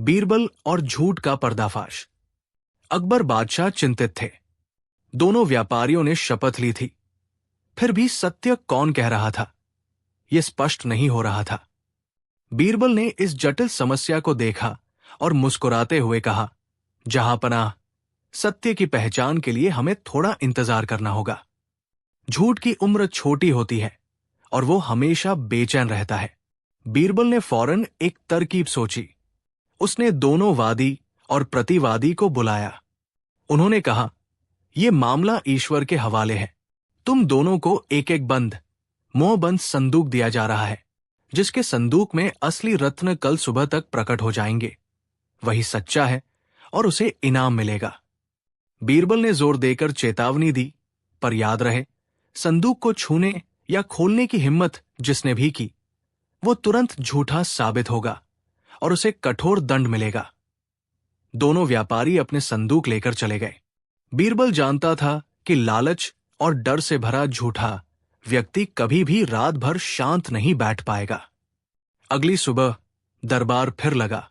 बीरबल और झूठ का पर्दाफाश। अकबर बादशाह चिंतित थे। दोनों व्यापारियों ने शपथ ली थी, फिर भी सत्य कौन कह रहा था, यह स्पष्ट नहीं हो रहा था। बीरबल ने इस जटिल समस्या को देखा और मुस्कुराते हुए कहा, जहांपनाह, सत्य की पहचान के लिए हमें थोड़ा इंतजार करना होगा। झूठ की उम्र छोटी होती है और वो हमेशा बेचैन रहता है। बीरबल ने फौरन एक तरकीब सोची। उसने दोनों वादी और प्रतिवादी को बुलाया। उन्होंने कहा, यह मामला ईश्वर के हवाले है। तुम दोनों को एक एक बंद, मोहबंद संदूक दिया जा रहा है, जिसके संदूक में असली रत्न कल सुबह तक प्रकट हो जाएंगे। वही सच्चा है और उसे इनाम मिलेगा। बीरबल ने जोर देकर चेतावनी दी, पर याद रहे, संदूक को छूने या खोलने की हिम्मत जिसने भी की, वो तुरंत झूठा साबित होगा और उसे कठोर दंड मिलेगा। दोनों व्यापारी अपने संदूक लेकर चले गए। बीरबल जानता था कि लालच और डर से भरा झूठा व्यक्ति कभी भी रात भर शांत नहीं बैठ पाएगा। अगली सुबह दरबार फिर लगा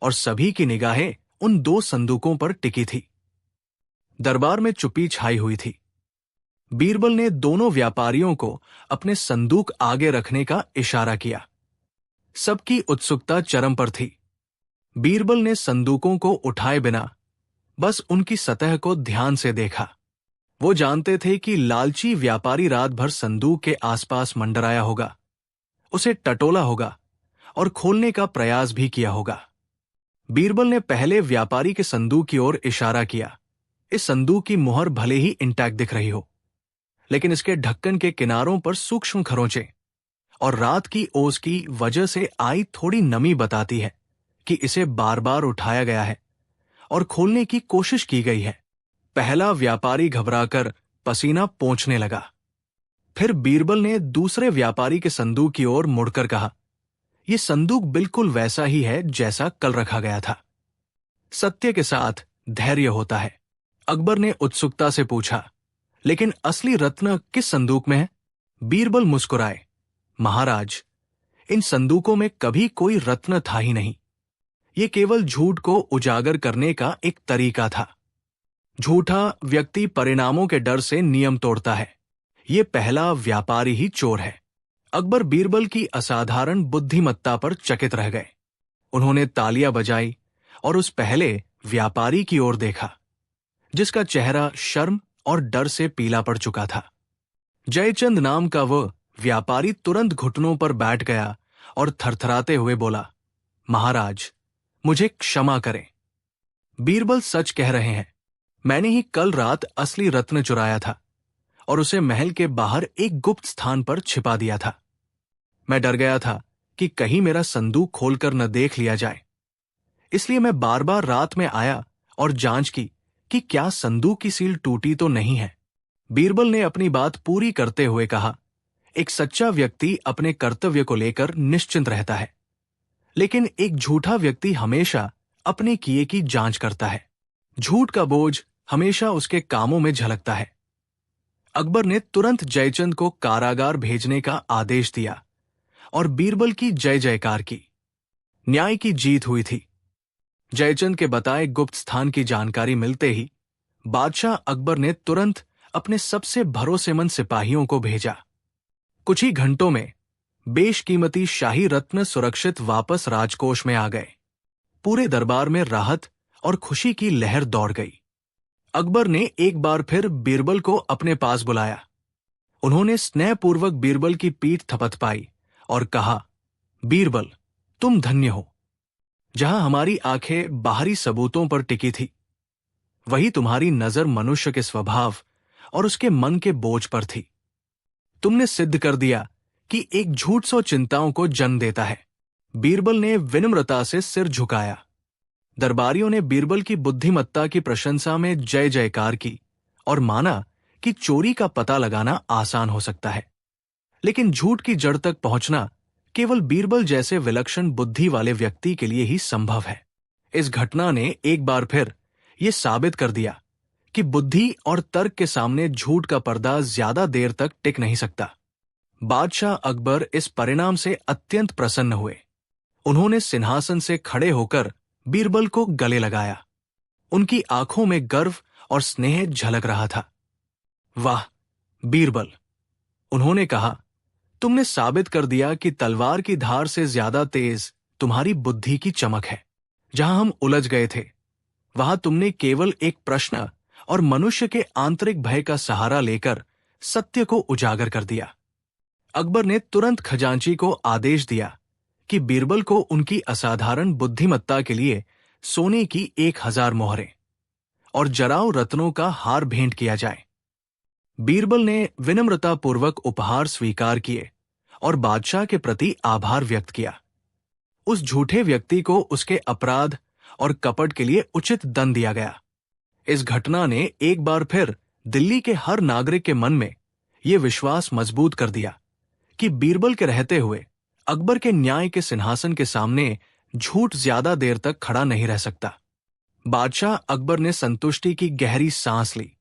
और सभी की निगाहें उन दो संदूकों पर टिकी थी। दरबार में चुप्पी छाई हुई थी। बीरबल ने दोनों व्यापारियों को अपने संदूक आगे रखने का इशारा किया। सबकी उत्सुकता चरम पर थी। बीरबल ने संदूकों को उठाए बिना बस उनकी सतह को ध्यान से देखा। वो जानते थे कि लालची व्यापारी रात भर संदूक के आसपास मंडराया होगा, उसे टटोला होगा और खोलने का प्रयास भी किया होगा। बीरबल ने पहले व्यापारी के संदूक की ओर इशारा किया। इस संदूक की मुहर भले ही इंटैक्ट दिख रही हो, लेकिन इसके ढक्कन के किनारों पर सूक्ष्म खरोंचें और रात की ओस की वजह से आई थोड़ी नमी बताती है कि इसे बार बार उठाया गया है और खोलने की कोशिश की गई है। पहला व्यापारी घबराकर पसीना पोंछने लगा। फिर बीरबल ने दूसरे व्यापारी के संदूक की ओर मुड़कर कहा, यह संदूक बिल्कुल वैसा ही है जैसा कल रखा गया था। सत्य के साथ धैर्य होता है। अकबर ने उत्सुकता से पूछा, लेकिन असली रत्न किस संदूक में है? बीरबल मुस्कुराए, महाराज, इन संदूकों में कभी कोई रत्न था ही नहीं। ये केवल झूठ को उजागर करने का एक तरीका था। झूठा व्यक्ति परिणामों के डर से नियम तोड़ता है। ये पहला व्यापारी ही चोर है। अकबर बीरबल की असाधारण बुद्धिमत्ता पर चकित रह गए। उन्होंने तालियां बजाई और उस पहले व्यापारी की ओर देखा, जिसका चेहरा शर्म और डर से पीला पड़ चुका था। जयचंद नाम का वह व्यापारी तुरंत घुटनों पर बैठ गया और थरथराते हुए बोला, महाराज, मुझे क्षमा करें। बीरबल सच कह रहे हैं। मैंने ही कल रात असली रत्न चुराया था और उसे महल के बाहर एक गुप्त स्थान पर छिपा दिया था। मैं डर गया था कि कहीं मेरा संदूक खोलकर न देख लिया जाए, इसलिए मैं बार बार रात में आया और जांच की कि क्या संदूक की सील टूटी तो नहीं है। बीरबल ने अपनी बात पूरी करते हुए कहा, एक सच्चा व्यक्ति अपने कर्तव्य को लेकर निश्चिंत रहता है, लेकिन एक झूठा व्यक्ति हमेशा अपने किए की जांच करता है। झूठ का बोझ हमेशा उसके कामों में झलकता है। अकबर ने तुरंत जयचंद को कारागार भेजने का आदेश दिया और बीरबल की जय जयकार की। न्याय की जीत हुई थी। जयचंद के बताए गुप्त स्थान की जानकारी मिलते ही बादशाह अकबर ने तुरंत अपने सबसे भरोसेमंद सिपाहियों को भेजा। कुछ ही घंटों में बेशकीमती शाही रत्न सुरक्षित वापस राजकोष में आ गए। पूरे दरबार में राहत और खुशी की लहर दौड़ गई। अकबर ने एक बार फिर बीरबल को अपने पास बुलाया। उन्होंने स्नेहपूर्वक बीरबल की पीठ थपथपाई और कहा, बीरबल, तुम धन्य हो। जहां हमारी आंखें बाहरी सबूतों पर टिकी थी, वही तुम्हारी नजर मनुष्य के स्वभाव और उसके मन के बोझ पर थी। तुमने सिद्ध कर दिया कि एक झूठ 100 चिंताओं को जन्म देता है। बीरबल ने विनम्रता से सिर झुकाया। दरबारियों ने बीरबल की बुद्धिमत्ता की प्रशंसा में जय जयकार की और माना कि चोरी का पता लगाना आसान हो सकता है, लेकिन झूठ की जड़ तक पहुंचना केवल बीरबल जैसे विलक्षण बुद्धि वाले व्यक्ति के लिए ही संभव है। इस घटना ने एक बार फिर यह साबित कर दिया कि बुद्धि और तर्क के सामने झूठ का पर्दा ज्यादा देर तक टिक नहीं सकता। बादशाह अकबर इस परिणाम से अत्यंत प्रसन्न हुए। उन्होंने सिंहासन से खड़े होकर बीरबल को गले लगाया। उनकी आंखों में गर्व और स्नेह झलक रहा था। वाह बीरबल, उन्होंने कहा, तुमने साबित कर दिया कि तलवार की धार से ज्यादा तेज तुम्हारी बुद्धि की चमक है। जहां हम उलझ गए थे, वहां तुमने केवल एक प्रश्न और मनुष्य के आंतरिक भय का सहारा लेकर सत्य को उजागर कर दिया। अकबर ने तुरंत खजांची को आदेश दिया कि बीरबल को उनकी असाधारण बुद्धिमत्ता के लिए सोने की 1000 मोहरें और जराव रत्नों का हार भेंट किया जाए। बीरबल ने विनम्रतापूर्वक उपहार स्वीकार किए और बादशाह के प्रति आभार व्यक्त किया। उस झूठे व्यक्ति को उसके अपराध और कपट के लिए उचित दंड दिया गया। इस घटना ने एक बार फिर दिल्ली के हर नागरिक के मन में यह विश्वास मजबूत कर दिया कि बीरबल के रहते हुए अकबर के न्याय के सिंहासन के सामने झूठ ज्यादा देर तक खड़ा नहीं रह सकता। बादशाह अकबर ने संतुष्टि की गहरी सांस ली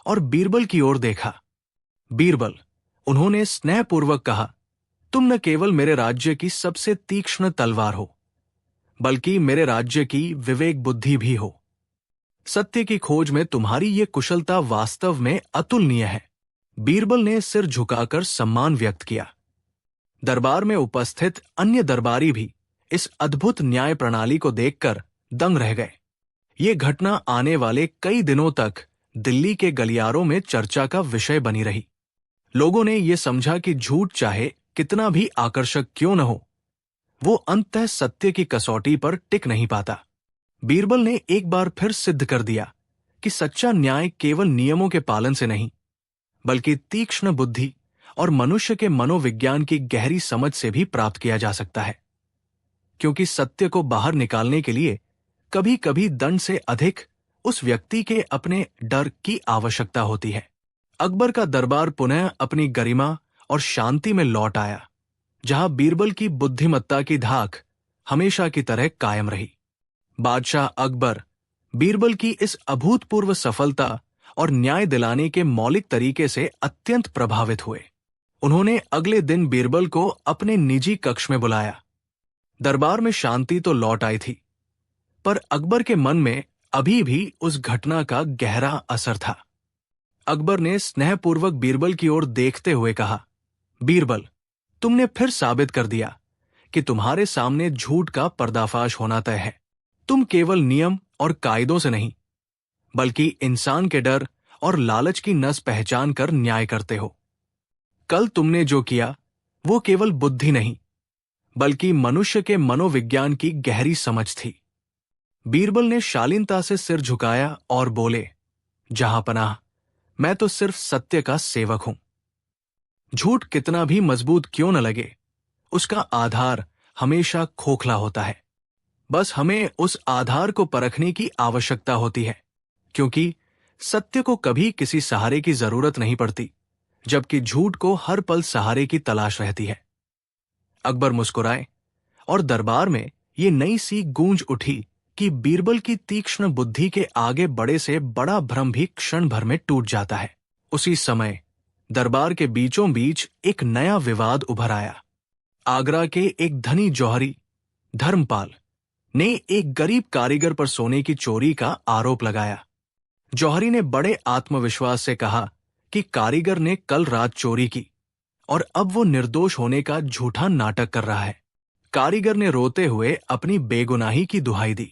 और बीरबल की ओर देखा। बीरबल, उन्होंने स्नेहपूर्वक कहा, तुम न केवल मेरे राज्य की सबसे तीक्ष्ण तलवार हो, बल्कि मेरे राज्य की विवेक बुद्धि भी हो। सत्य की खोज में तुम्हारी ये कुशलता वास्तव में अतुलनीय है। बीरबल ने सिर झुकाकर सम्मान व्यक्त किया। दरबार में उपस्थित अन्य दरबारी भी इस अद्भुत न्याय प्रणाली को देखकर दंग रह गए। ये घटना आने वाले कई दिनों तक दिल्ली के गलियारों में चर्चा का विषय बनी रही। लोगों ने यह समझा कि झूठ चाहे कितना भी आकर्षक क्यों न हो, वो अंततः सत्य की कसौटी पर टिक नहीं पाता। बीरबल ने एक बार फिर सिद्ध कर दिया कि सच्चा न्याय केवल नियमों के पालन से नहीं, बल्कि तीक्ष्ण बुद्धि और मनुष्य के मनोविज्ञान की गहरी समझ से भी प्राप्त किया जा सकता है। क्योंकि सत्य को बाहर निकालने के लिए कभी कभी दंड से अधिक उस व्यक्ति के अपने डर की आवश्यकता होती है। अकबर का दरबार पुनः अपनी गरिमा और शांति में लौट आया, जहां बीरबल की बुद्धिमत्ता की धाक हमेशा की तरह कायम रही। बादशाह अकबर बीरबल की इस अभूतपूर्व सफलता और न्याय दिलाने के मौलिक तरीके से अत्यंत प्रभावित हुए। उन्होंने अगले दिन बीरबल को अपने निजी कक्ष में बुलाया। दरबार में शांति तो लौट आई थी, पर अकबर के मन में अभी भी उस घटना का गहरा असर था। अकबर ने स्नेहपूर्वक बीरबल की ओर देखते हुए कहा, बीरबल, तुमने फिर साबित कर दिया कि तुम्हारे सामने झूठ का पर्दाफाश होना तय है। तुम केवल नियम और कायदों से नहीं, बल्कि इंसान के डर और लालच की नस पहचान कर न्याय करते हो। कल तुमने जो किया वो केवल बुद्धि नहीं, बल्कि मनुष्य के मनोविज्ञान की गहरी समझ थी। बीरबल ने शालीनता से सिर झुकाया और बोले, जहांपनाह, मैं तो सिर्फ सत्य का सेवक हूं। झूठ कितना भी मजबूत क्यों न लगे, उसका आधार हमेशा खोखला होता है। बस हमें उस आधार को परखने की आवश्यकता होती है, क्योंकि सत्य को कभी किसी सहारे की जरूरत नहीं पड़ती, जबकि झूठ को हर पल सहारे की तलाश रहती है। अकबर मुस्कुराए और दरबार में ये नई सी गूंज उठी कि बीरबल की तीक्ष्ण बुद्धि के आगे बड़े से बड़ा भ्रम भी क्षण भर में टूट जाता है। उसी समय दरबार के बीचों बीच एक नया विवाद उभर आया। आगरा के एक धनी जौहरी धर्मपाल ने एक गरीब कारीगर पर सोने की चोरी का आरोप लगाया। जौहरी ने बड़े आत्मविश्वास से कहा कि कारीगर ने कल रात चोरी की और अब वो निर्दोष होने का झूठा नाटक कर रहा है। कारीगर ने रोते हुए अपनी बेगुनाही की दुहाई दी।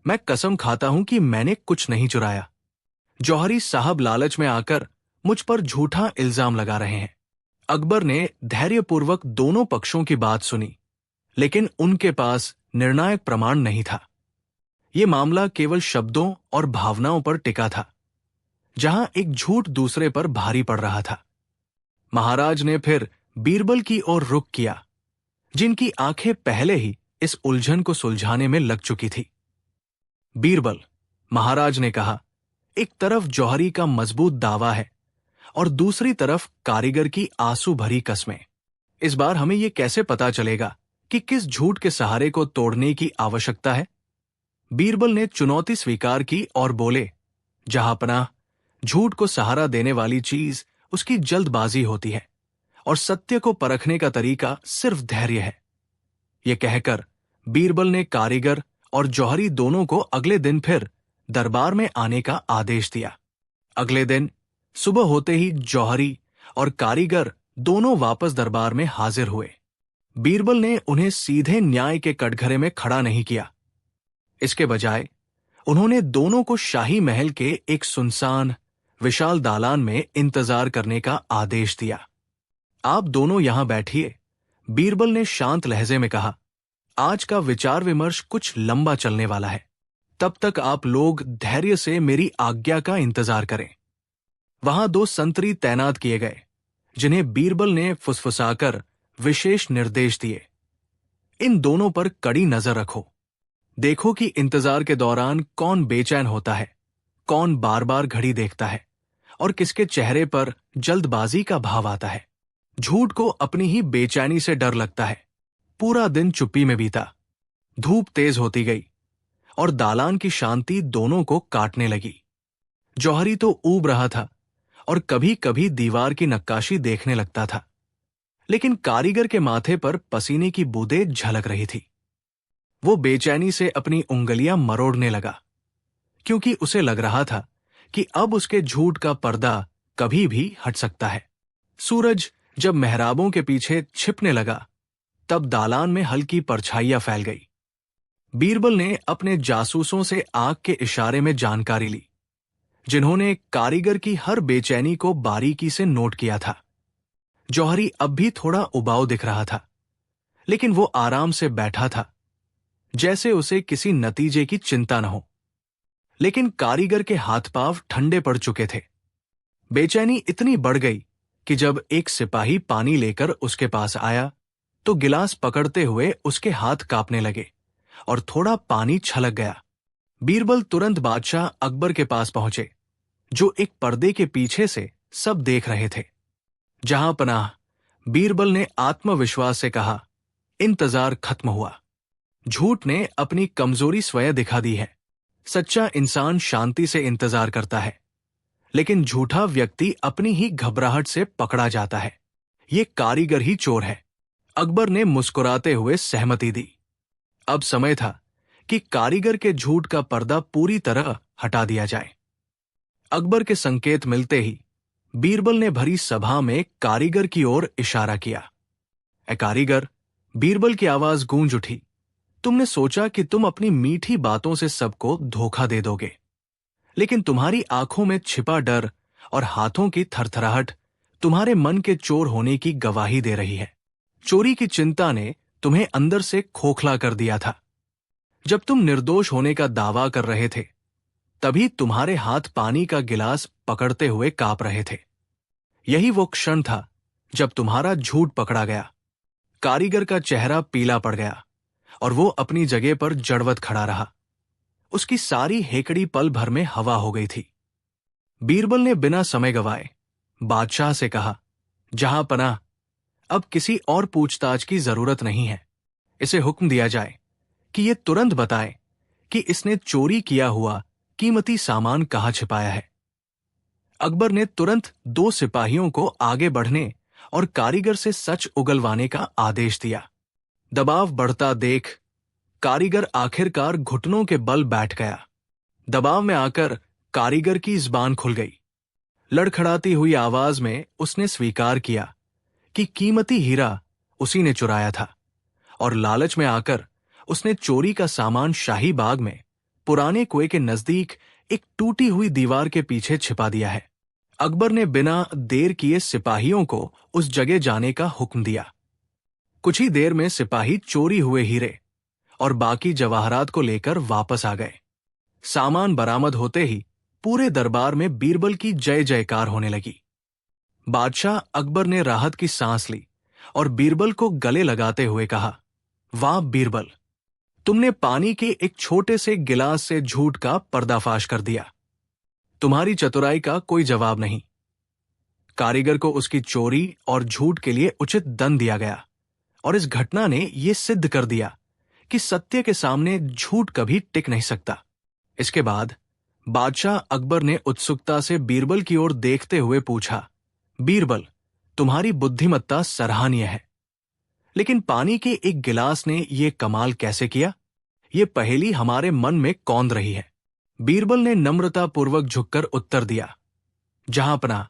मैं कसम खाता हूं कि मैंने कुछ नहीं चुराया। जौहरी साहब लालच में आकर मुझ पर झूठा इल्जाम लगा रहे हैं। अकबर ने धैर्यपूर्वक दोनों पक्षों की बात सुनी, लेकिन उनके पास निर्णायक प्रमाण नहीं था। ये मामला केवल शब्दों और भावनाओं पर टिका था, जहां एक झूठ दूसरे पर भारी पड़ रहा था। महाराज ने फिर बीरबल की ओर रुख किया, जिनकी आंखें पहले ही इस उलझन को सुलझाने में लग चुकी थी। बीरबल, महाराज ने कहा, एक तरफ जौहरी का मजबूत दावा है और दूसरी तरफ कारीगर की आंसू भरी कस्में। इस बार हमें यह कैसे पता चलेगा कि किस झूठ के सहारे को तोड़ने की आवश्यकता है? बीरबल ने चुनौती स्वीकार की और बोले, जहांपनाह, झूठ को सहारा देने वाली चीज उसकी जल्दबाजी होती है और सत्य को परखने का तरीका सिर्फ धैर्य है। यह कहकर बीरबल ने कारीगर और जौहरी दोनों को अगले दिन फिर दरबार में आने का आदेश दिया। अगले दिन सुबह होते ही जौहरी और कारीगर दोनों वापस दरबार में हाजिर हुए। बीरबल ने उन्हें सीधे न्याय के कटघरे में खड़ा नहीं किया। इसके बजाय उन्होंने दोनों को शाही महल के एक सुनसान विशाल दालान में इंतजार करने का आदेश दिया। आप दोनों यहां बैठिए, बीरबल ने शांत लहजे में कहा। आज का विचार विमर्श कुछ लंबा चलने वाला है, तब तक आप लोग धैर्य से मेरी आज्ञा का इंतजार करें। वहां 2 संतरी तैनात किए गए, जिन्हें बीरबल ने फुसफुसाकर विशेष निर्देश दिए। इन दोनों पर कड़ी नजर रखो। देखो कि इंतजार के दौरान कौन बेचैन होता है, कौन बार बार घड़ी देखता है और किसके चेहरे पर जल्दबाजी का भाव आता है। झूठ को अपनी ही बेचैनी से डर लगता है। पूरा दिन चुप्पी में बीता। धूप तेज होती गई और दालान की शांति दोनों को काटने लगी। जौहरी तो ऊब रहा था और कभी कभी दीवार की नक्काशी देखने लगता था, लेकिन कारीगर के माथे पर पसीने की बूंदें झलक रही थी। वो बेचैनी से अपनी उंगलियां मरोड़ने लगा, क्योंकि उसे लग रहा था कि अब उसके झूठ का पर्दा कभी भी हट सकता है। सूरज जब मेहराबों के पीछे छिपने लगा, तब दालान में हल्की परछाइयां फैल गई। बीरबल ने अपने जासूसों से आंख के इशारे में जानकारी ली, जिन्होंने कारीगर की हर बेचैनी को बारीकी से नोट किया था। जौहरी अब भी थोड़ा उबाऊ दिख रहा था, लेकिन वो आराम से बैठा था, जैसे उसे किसी नतीजे की चिंता न हो। लेकिन कारीगर के हाथ पांव ठंडे पड़ चुके थे। बेचैनी इतनी बढ़ गई कि जब एक सिपाही पानी लेकर उसके पास आया, तो गिलास पकड़ते हुए उसके हाथ कांपने लगे और थोड़ा पानी छलक गया। बीरबल तुरंत बादशाह अकबर के पास पहुंचे, जो एक पर्दे के पीछे से सब देख रहे थे। जहां पनाह, बीरबल ने आत्मविश्वास से कहा, इंतजार खत्म हुआ। झूठ ने अपनी कमजोरी स्वयं दिखा दी है। सच्चा इंसान शांति से इंतजार करता है, लेकिन झूठा व्यक्ति अपनी ही घबराहट से पकड़ा जाता है। ये कारीगर ही चोर है। अकबर ने मुस्कुराते हुए सहमति दी। अब समय था कि कारीगर के झूठ का पर्दा पूरी तरह हटा दिया जाए। अकबर के संकेत मिलते ही बीरबल ने भरी सभा में कारीगर की ओर इशारा किया। ए कारीगर, बीरबल की आवाज गूंज उठी। तुमने सोचा कि तुम अपनी मीठी बातों से सबको धोखा दे दोगे, लेकिन तुम्हारी आंखों में छिपा डर और हाथों की थरथराहट तुम्हारे मन के चोर होने की गवाही दे रही है। चोरी की चिंता ने तुम्हें अंदर से खोखला कर दिया था। जब तुम निर्दोष होने का दावा कर रहे थे, तभी तुम्हारे हाथ पानी का गिलास पकड़ते हुए कांप रहे थे। यही वो क्षण था जब तुम्हारा झूठ पकड़ा गया। कारीगर का चेहरा पीला पड़ गया और वो अपनी जगह पर जड़वत खड़ा रहा। उसकी सारी हेकड़ी पल भर में हवा हो गई थी। बीरबल ने बिना समय गवाए बादशाह से कहा, जहां पनाह, अब किसी और पूछताछ की जरूरत नहीं है। इसे हुक्म दिया जाए कि ये तुरंत बताए कि इसने चोरी किया हुआ कीमती सामान कहां छिपाया है। अकबर ने तुरंत 2 सिपाहियों को आगे बढ़ने और कारीगर से सच उगलवाने का आदेश दिया। दबाव बढ़ता देख कारीगर आखिरकार घुटनों के बल बैठ गया। दबाव में आकर कारीगर की जुबान खुल गई। लड़खड़ाती हुई आवाज में उसने स्वीकार किया कि कीमती हीरा उसी ने चुराया था और लालच में आकर उसने चोरी का सामान शाही बाग में पुराने कुएं के नजदीक एक टूटी हुई दीवार के पीछे छिपा दिया है। अकबर ने बिना देर किए सिपाहियों को उस जगह जाने का हुक्म दिया। कुछ ही देर में सिपाही चोरी हुए हीरे और बाकी जवाहरात को लेकर वापस आ गए। सामान बरामद होते ही पूरे दरबार में बीरबल की जय जयकार होने लगी। बादशाह अकबर ने राहत की सांस ली और बीरबल को गले लगाते हुए कहा, वाह बीरबल, तुमने पानी के एक छोटे से गिलास से झूठ का पर्दाफाश कर दिया। तुम्हारी चतुराई का कोई जवाब नहीं। कारीगर को उसकी चोरी और झूठ के लिए उचित दंड दिया गया और इस घटना ने यह सिद्ध कर दिया कि सत्य के सामने झूठ कभी टिक नहीं सकता। इसके बाद बादशाह अकबर ने उत्सुकता से बीरबल की ओर देखते हुए पूछा, बीरबल, तुम्हारी बुद्धिमत्ता सराहनीय है, लेकिन पानी के एक गिलास ने यह कमाल कैसे किया? ये पहेली हमारे मन में कौंध रही है। बीरबल ने नम्रतापूर्वक झुककर उत्तर दिया, जहांपना,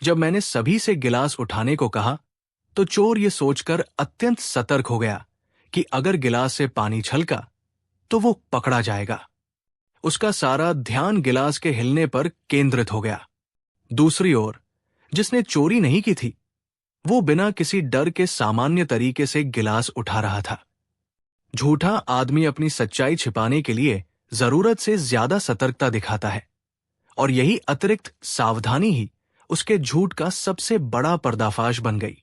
जब मैंने सभी से गिलास उठाने को कहा तो चोर ये सोचकर अत्यंत सतर्क हो गया कि अगर गिलास से पानी छलका तो वो पकड़ा जाएगा। उसका सारा ध्यान गिलास के हिलने पर केंद्रित हो गया। दूसरी ओर जिसने चोरी नहीं की थी, वो बिना किसी डर के सामान्य तरीके से गिलास उठा रहा था। झूठा आदमी अपनी सच्चाई छिपाने के लिए जरूरत से ज्यादा सतर्कता दिखाता है, और यही अतिरिक्त सावधानी ही उसके झूठ का सबसे बड़ा पर्दाफाश बन गई।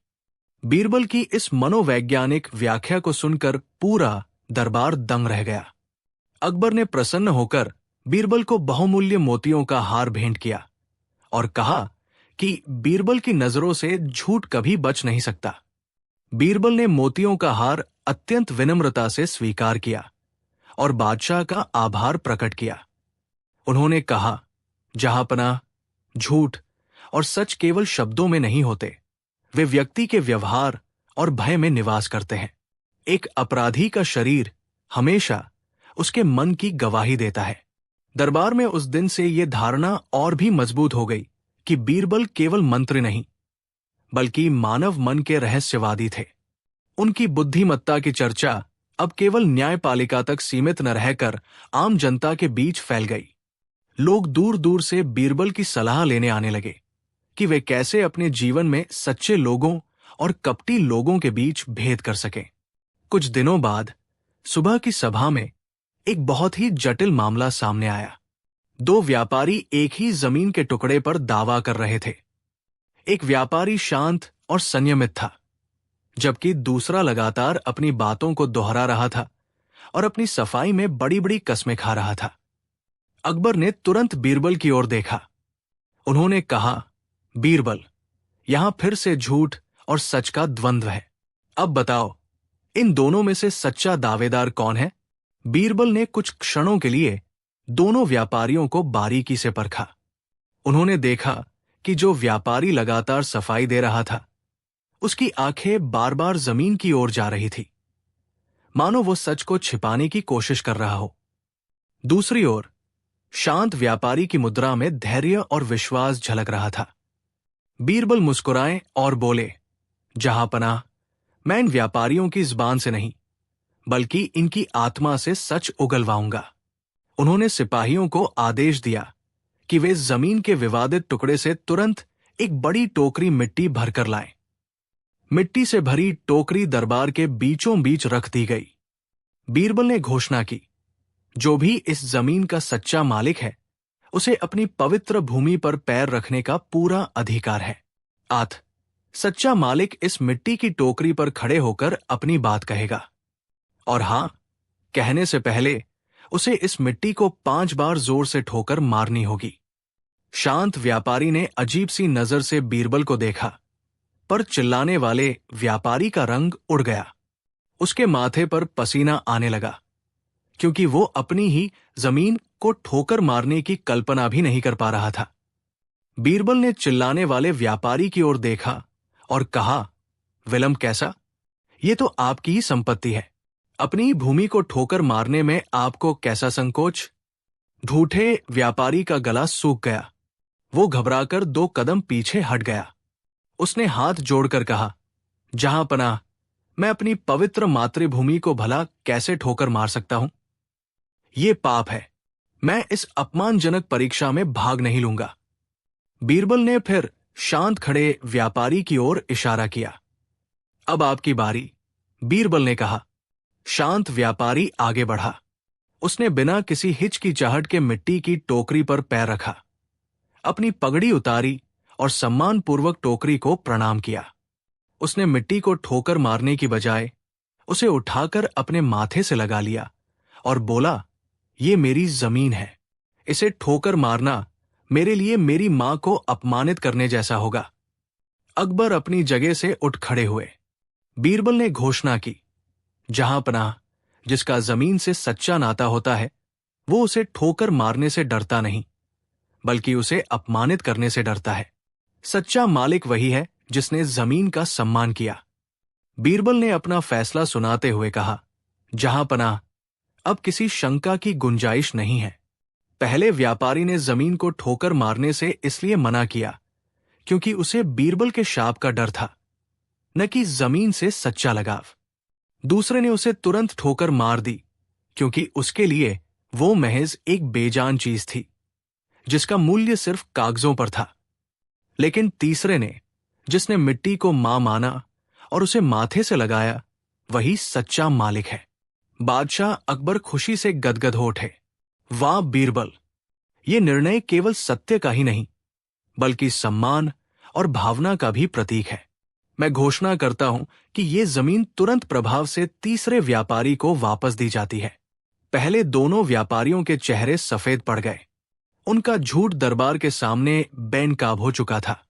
बीरबल की इस मनोवैज्ञानिक व्याख्या को सुनकर पूरा दरबार दंग रह गया। अकबर ने प्रसन्न होकर बीरबल को बहुमूल्य मोतियों का हार भेंट किया और कहा कि बीरबल की नजरों से झूठ कभी बच नहीं सकता। बीरबल ने मोतियों का हार अत्यंत विनम्रता से स्वीकार किया और बादशाह का आभार प्रकट किया। उन्होंने कहा, जहांपना, झूठ और सच केवल शब्दों में नहीं होते, वे व्यक्ति के व्यवहार और भय में निवास करते हैं। एक अपराधी का शरीर हमेशा उसके मन की गवाही देता है। दरबार में उस दिन से यह धारणा और भी मजबूत हो गई कि बीरबल केवल मंत्री नहीं, बल्कि मानव मन के रहस्यवादी थे। उनकी बुद्धिमत्ता की चर्चा अब केवल न्यायपालिका तक सीमित न रहकर आम जनता के बीच फैल गई। लोग दूर दूर से बीरबल की सलाह लेने आने लगे कि वे कैसे अपने जीवन में सच्चे लोगों और कपटी लोगों के बीच भेद कर सकें। कुछ दिनों बाद सुबह की सभा में एक बहुत ही जटिल मामला सामने आया। दो व्यापारी एक ही जमीन के टुकड़े पर दावा कर रहे थे। एक व्यापारी शांत और संयमित था, जबकि दूसरा लगातार अपनी बातों को दोहरा रहा था और अपनी सफाई में बड़ी बड़ी कस्में खा रहा था। अकबर ने तुरंत बीरबल की ओर देखा। उन्होंने कहा, बीरबल, यहां फिर से झूठ और सच का द्वंद्व है। अब बताओ, इन दोनों में से सच्चा दावेदार कौन है? बीरबल ने कुछ क्षणों के लिए दोनों व्यापारियों को बारीकी से परखा। उन्होंने देखा कि जो व्यापारी लगातार सफाई दे रहा था, उसकी आंखें बार बार जमीन की ओर जा रही थी, मानो वो सच को छिपाने की कोशिश कर रहा हो। दूसरी ओर शांत व्यापारी की मुद्रा में धैर्य और विश्वास झलक रहा था। बीरबल मुस्कुराए और बोले, जहांपना, मैं इन व्यापारियों की जुबान से नहीं, बल्कि इनकी आत्मा से सच उगलवाऊंगा। उन्होंने सिपाहियों को आदेश दिया कि वे जमीन के विवादित टुकड़े से तुरंत एक बड़ी टोकरी मिट्टी भरकर लाएं। मिट्टी से भरी टोकरी दरबार के बीचों बीच रख दी गई। बीरबल ने घोषणा की, जो भी इस जमीन का सच्चा मालिक है, उसे अपनी पवित्र भूमि पर पैर रखने का पूरा अधिकार है। सच्चा मालिक इस मिट्टी की टोकरी पर खड़े होकर अपनी बात कहेगा, और हां, कहने से पहले उसे इस मिट्टी को 5 बार जोर से ठोकर मारनी होगी। शांत व्यापारी ने अजीब सी नजर से बीरबल को देखा, पर चिल्लाने वाले व्यापारी का रंग उड़ गया। उसके माथे पर पसीना आने लगा, क्योंकि वो अपनी ही जमीन को ठोकर मारने की कल्पना भी नहीं कर पा रहा था। बीरबल ने चिल्लाने वाले व्यापारी की ओर देखा और कहा, विलंब कैसा? ये तो आपकी ही संपत्ति है। अपनी भूमि को ठोकर मारने में आपको कैसा संकोच? ढूठे व्यापारी का गला सूख गया। वो घबराकर 2 कदम पीछे हट गया। उसने हाथ जोड़कर कहा, जहांपना, मैं अपनी पवित्र मातृभूमि को भला कैसे ठोकर मार सकता हूं? ये पाप है। मैं इस अपमानजनक परीक्षा में भाग नहीं लूंगा। बीरबल ने फिर शांत खड़े व्यापारी की ओर इशारा किया। अब आपकी बारी, बीरबल ने कहा। शांत व्यापारी आगे बढ़ा। उसने बिना किसी हिचकिचाहट के मिट्टी की टोकरी पर पैर रखा, अपनी पगड़ी उतारी और सम्मानपूर्वक टोकरी को प्रणाम किया। उसने मिट्टी को ठोकर मारने की बजाय उसे उठाकर अपने माथे से लगा लिया और बोला, ये मेरी जमीन है। इसे ठोकर मारना मेरे लिए मेरी मां को अपमानित करने जैसा होगा। अकबर अपनी जगह से उठ खड़े हुए। बीरबल ने घोषणा की, जहांपनाह, जिसका जमीन से सच्चा नाता होता है, वो उसे ठोकर मारने से डरता नहीं, बल्कि उसे अपमानित करने से डरता है। सच्चा मालिक वही है जिसने जमीन का सम्मान किया। बीरबल ने अपना फैसला सुनाते हुए कहा, जहांपनाह, अब किसी शंका की गुंजाइश नहीं है। पहले व्यापारी ने जमीन को ठोकर मारने से इसलिए मना किया क्योंकि उसे बीरबल के शाप का डर था, न कि जमीन से सच्चा लगाव। दूसरे ने उसे तुरंत ठोकर मार दी क्योंकि उसके लिए वो महज एक बेजान चीज थी जिसका मूल्य सिर्फ कागजों पर था। लेकिन तीसरे ने, जिसने मिट्टी को मां माना और उसे माथे से लगाया, वही सच्चा मालिक है। बादशाह अकबर खुशी से गदगद हो उठे। वाह बीरबल, ये निर्णय केवल सत्य का ही नहीं बल्कि सम्मान और भावना का भी प्रतीक है। मैं घोषणा करता हूं कि ये जमीन तुरंत प्रभाव से तीसरे व्यापारी को वापस दी जाती है। पहले दोनों व्यापारियों के चेहरे सफेद पड़ गए। उनका झूठ दरबार के सामने बेनकाब हो चुका था।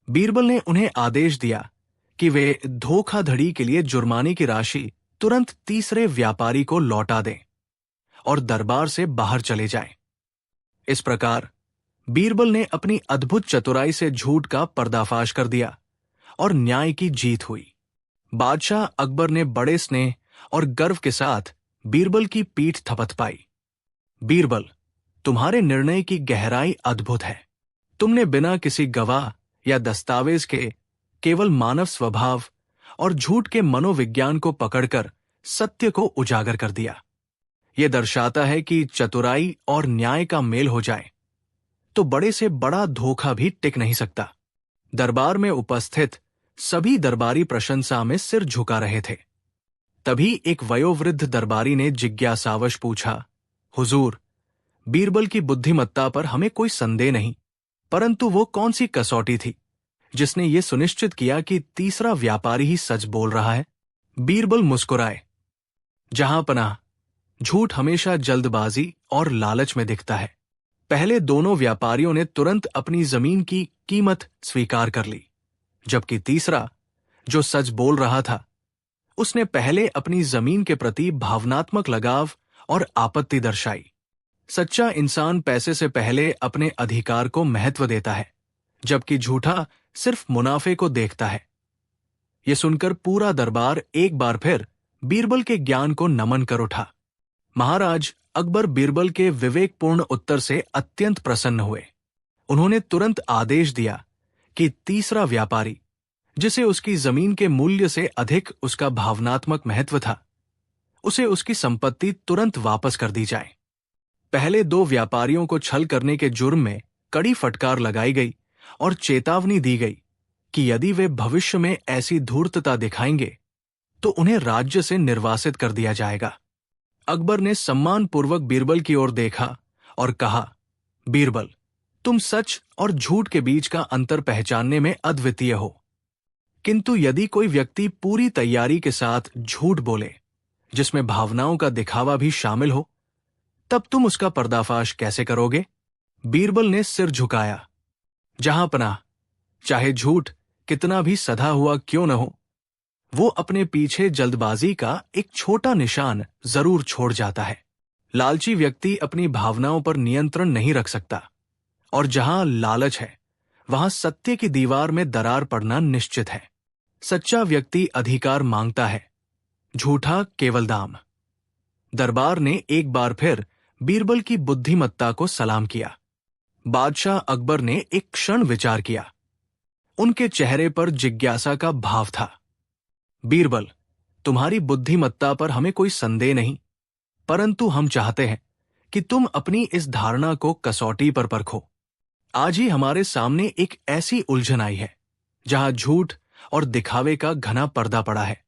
बीरबल ने उन्हें आदेश दिया कि वे धोखाधड़ी के लिए जुर्माने की राशि तुरंत तीसरे व्यापारी को लौटा दें और दरबार से बाहर चले जाएं। इस प्रकार बीरबल ने अपनी अद्भुत चतुराई से झूठ का पर्दाफाश कर दिया और न्याय की जीत हुई। बादशाह अकबर ने बड़े स्नेह और गर्व के साथ बीरबल की पीठ थपथपाई। बीरबल, तुम्हारे निर्णय की गहराई अद्भुत है। तुमने बिना किसी गवाह या दस्तावेज के केवल मानव स्वभाव और झूठ के मनोविज्ञान को पकड़कर सत्य को उजागर कर दिया। यह दर्शाता है कि चतुराई और न्याय का मेल हो जाए तो बड़े से बड़ा धोखा भी टिक नहीं सकता। दरबार में उपस्थित सभी दरबारी प्रशंसा में सिर झुका रहे थे। तभी एक वयोवृद्ध दरबारी ने जिज्ञासावश पूछा, हुजूर, बीरबल की बुद्धिमत्ता पर हमें कोई संदेह नहीं, परंतु वो कौन सी कसौटी थी जिसने ये सुनिश्चित किया कि तीसरा व्यापारी ही सच बोल रहा है? बीरबल मुस्कुराए। जहां पनाह, झूठ हमेशा जल्दबाजी और लालच में दिखता है। पहले दोनों व्यापारियों ने तुरंत अपनी जमीन की कीमत स्वीकार कर ली, जबकि तीसरा, जो सच बोल रहा था, उसने पहले अपनी जमीन के प्रति भावनात्मक लगाव और आपत्ति दर्शाई। सच्चा इंसान पैसे से पहले अपने अधिकार को महत्व देता है, जबकि झूठा सिर्फ मुनाफे को देखता है। यह सुनकर पूरा दरबार एक बार फिर बीरबल के ज्ञान को नमन कर उठा। महाराज अकबर बीरबल के विवेकपूर्ण उत्तर से अत्यंत प्रसन्न हुए। उन्होंने तुरंत आदेश दिया कि तीसरा व्यापारी, जिसे उसकी जमीन के मूल्य से अधिक उसका भावनात्मक महत्व था, उसे उसकी संपत्ति तुरंत वापस कर दी जाए। पहले दो व्यापारियों को छल करने के जुर्म में कड़ी फटकार लगाई गई और चेतावनी दी गई कि यदि वे भविष्य में ऐसी धूर्तता दिखाएंगे तो उन्हें राज्य से निर्वासित कर दिया जाएगा। अकबर ने सम्मानपूर्वक बीरबल की ओर देखा और कहा, बीरबल, तुम सच और झूठ के बीच का अंतर पहचानने में अद्वितीय हो, किंतु यदि कोई व्यक्ति पूरी तैयारी के साथ झूठ बोले जिसमें भावनाओं का दिखावा भी शामिल हो, तब तुम उसका पर्दाफाश कैसे करोगे? बीरबल ने सिर झुकाया। जहां पनाह, चाहे झूठ कितना भी सधा हुआ क्यों न हो, वो अपने पीछे जल्दबाजी का एक छोटा निशान जरूर छोड़ जाता है। लालची व्यक्ति अपनी भावनाओं पर नियंत्रण नहीं रख सकता, और जहां लालच है वहां सत्य की दीवार में दरार पड़ना निश्चित है। सच्चा व्यक्ति अधिकार मांगता है, झूठा केवल दाम। दरबार ने एक बार फिर बीरबल की बुद्धिमत्ता को सलाम किया। बादशाह अकबर ने एक क्षण विचार किया। उनके चेहरे पर जिज्ञासा का भाव था। बीरबल, तुम्हारी बुद्धिमत्ता पर हमें कोई संदेह नहीं, परंतु हम चाहते हैं कि तुम अपनी इस धारणा को कसौटी पर परखो। आज ही हमारे सामने एक ऐसी उलझन आई है जहां झूठ और दिखावे का घना पर्दा पड़ा है।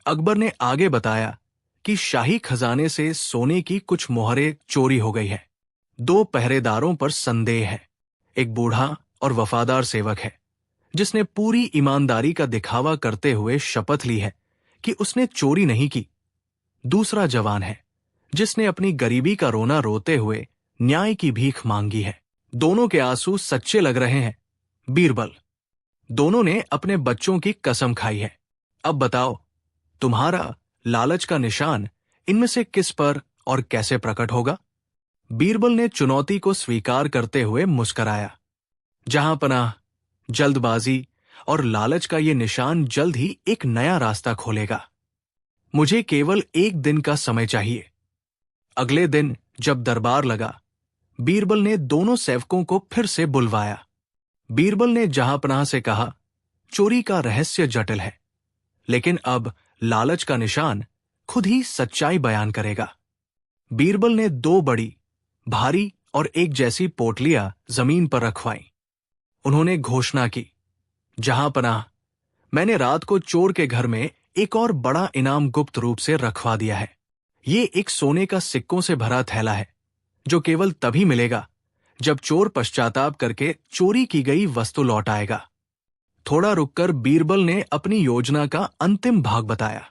अकबर ने आगे बताया कि शाही खजाने से सोने की कुछ मोहरें चोरी हो गई है। दो पहरेदारों पर संदेह है। एक बूढ़ा और वफादार सेवक है जिसने पूरी ईमानदारी का दिखावा करते हुए शपथ ली है कि उसने चोरी नहीं की। दूसरा जवान है जिसने अपनी गरीबी का रोना रोते हुए न्याय की भीख मांगी है। दोनों के आंसू सच्चे लग रहे हैं। बीरबल, दोनों ने अपने बच्चों की कसम खाई है। अब बताओ, तुम्हारा लालच का निशान इनमें से किस पर और कैसे प्रकट होगा? बीरबल ने चुनौती को स्वीकार करते हुए मुस्कराया। जहां पनाह, जल्दबाजी और लालच का ये निशान जल्द ही एक नया रास्ता खोलेगा। मुझे केवल एक दिन का समय चाहिए। अगले दिन जब दरबार लगा, बीरबल ने दोनों सेवकों को फिर से बुलवाया। बीरबल ने जहांपनाह से कहा, चोरी का रहस्य जटिल है, लेकिन अब लालच का निशान खुद ही सच्चाई बयान करेगा। बीरबल ने 2 बड़ी, भारी और एक जैसी पोटलियां जमीन पर रखवाईं। उन्होंने घोषणा की, जहांपनाह, मैंने रात को चोर के घर में एक और बड़ा इनाम गुप्त रूप से रखवा दिया है। ये एक सोने का सिक्कों से भरा थैला है, जो केवल तभी मिलेगा जब चोर पश्चाताप करके चोरी की गई वस्तु लौट आएगा। थोड़ा रुककर बीरबल ने अपनी योजना का अंतिम भाग बताया।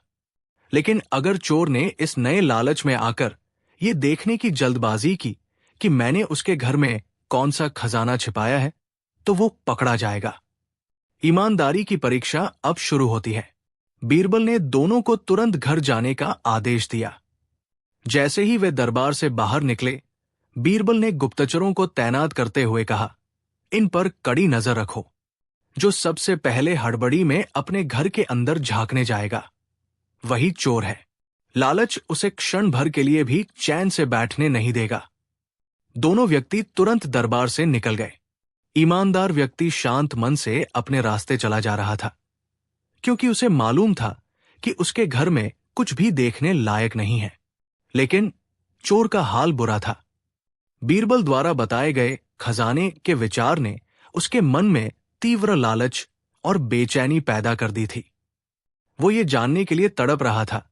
लेकिन अगर चोर ने इस नए लालच में आकर ये देखने की जल्दबाजी की कि मैंने उसके घर में कौन सा खजाना छिपाया है, तो वो पकड़ा जाएगा। ईमानदारी की परीक्षा अब शुरू होती है। बीरबल ने दोनों को तुरंत घर जाने का आदेश दिया। जैसे ही वे दरबार से बाहर निकले, बीरबल ने गुप्तचरों को तैनात करते हुए कहा, इन पर कड़ी नजर रखो। जो सबसे पहले हड़बड़ी में अपने घर के अंदर झांकने जाएगा, वही चोर है। लालच उसे क्षण भर के लिए भी चैन से बैठने नहीं देगा। दोनों व्यक्ति तुरंत दरबार से निकल गए। ईमानदार व्यक्ति शांत मन से अपने रास्ते चला जा रहा था, क्योंकि उसे मालूम था कि उसके घर में कुछ भी देखने लायक नहीं है। लेकिन चोर का हाल बुरा था। बीरबल द्वारा बताए गए खजाने के विचार ने उसके मन में तीव्र लालच और बेचैनी पैदा कर दी थी। वो ये जानने के लिए तड़प रहा था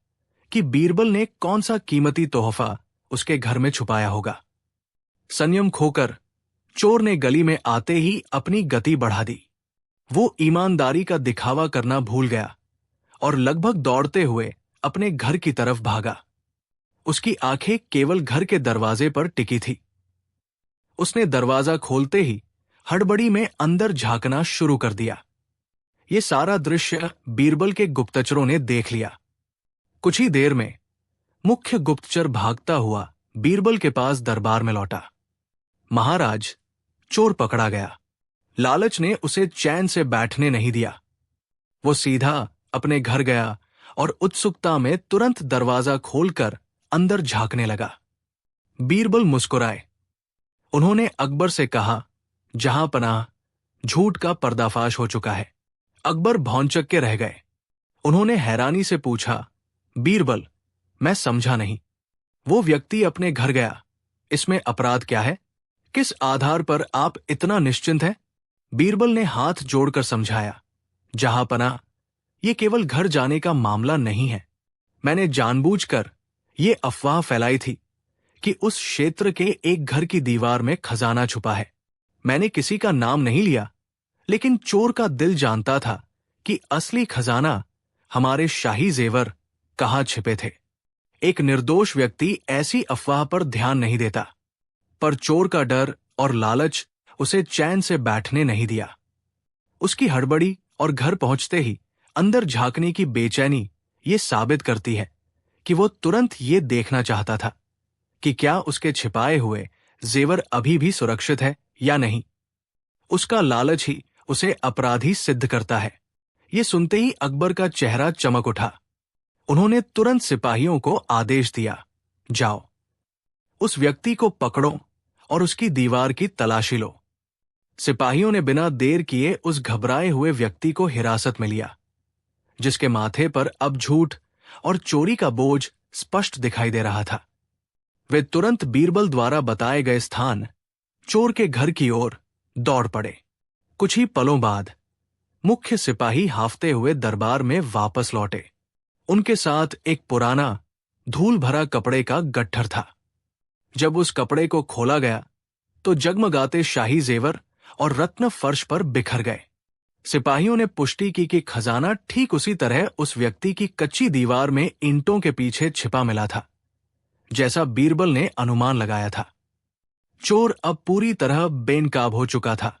कि बीरबल ने कौन सा कीमती तोहफा उसके घर में छुपाया होगा। संयम खोकर चोर ने गली में आते ही अपनी गति बढ़ा दी। वो ईमानदारी का दिखावा करना भूल गया और लगभग दौड़ते हुए अपने घर की तरफ भागा। उसकी आंखें केवल घर के दरवाजे पर टिकी थी। उसने दरवाजा खोलते ही हड़बड़ी में अंदर झांकना शुरू कर दिया। ये सारा दृश्य बीरबल के गुप्तचरों ने देख लिया। कुछ ही देर में मुख्य गुप्तचर भागता हुआ बीरबल के पास दरबार में लौटा। महाराज, चोर पकड़ा गया। लालच ने उसे चैन से बैठने नहीं दिया। वो सीधा अपने घर गया और उत्सुकता में तुरंत दरवाजा खोलकर अंदर झांकने लगा। बीरबल मुस्कुराए। उन्होंने अकबर से कहा, जहांपनाह, झूठ का पर्दाफाश हो चुका है। अकबर भौंचक के रह गए। उन्होंने हैरानी से पूछा, बीरबल, मैं समझा नहीं। वो व्यक्ति अपने घर गया, इसमें अपराध क्या है? किस आधार पर आप इतना निश्चिंत हैं? बीरबल ने हाथ जोड़कर समझाया, जहांपनाह, ये केवल घर जाने का मामला नहीं है। मैंने जानबूझकर ये अफवाह फैलाई थी कि उस क्षेत्र के एक घर की दीवार में खजाना छुपा है। मैंने किसी का नाम नहीं लिया, लेकिन चोर का दिल जानता था कि असली खजाना हमारे शाही जेवर कहाँ छिपे थे। एक निर्दोष व्यक्ति ऐसी अफवाह पर ध्यान नहीं देता, पर चोर का डर और लालच उसे चैन से बैठने नहीं दिया। उसकी हड़बड़ी और घर पहुंचते ही अंदर झांकने की बेचैनी ये साबित करती है कि वो तुरंत ये देखना चाहता था कि क्या उसके छिपाए हुए जेवर अभी भी सुरक्षित है या नहीं। उसका लालच ही उसे अपराधी सिद्ध करता है। ये सुनते ही अकबर का चेहरा चमक उठा। उन्होंने तुरंत सिपाहियों को आदेश दिया, जाओ, उस व्यक्ति को पकड़ो और उसकी दीवार की तलाशी लो। सिपाहियों ने बिना देर किए उस घबराए हुए व्यक्ति को हिरासत में लिया, जिसके माथे पर अब झूठ और चोरी का बोझ स्पष्ट दिखाई दे रहा था। वे तुरंत बीरबल द्वारा बताए गए स्थान, चोर के घर की ओर दौड़ पड़े। कुछ ही पलों बाद मुख्य सिपाही हाफते हुए दरबार में वापस लौटे। उनके साथ एक पुराना, धूल भरा कपड़े का गट्ठर था। जब उस कपड़े को खोला गया तो जगमगाते शाही जेवर और रत्न फर्श पर बिखर गए। सिपाहियों ने पुष्टि की कि खजाना ठीक उसी तरह उस व्यक्ति की कच्ची दीवार में ईंटों के पीछे छिपा मिला था, जैसा बीरबल ने अनुमान लगाया था। चोर अब पूरी तरह बेनकाब हो चुका था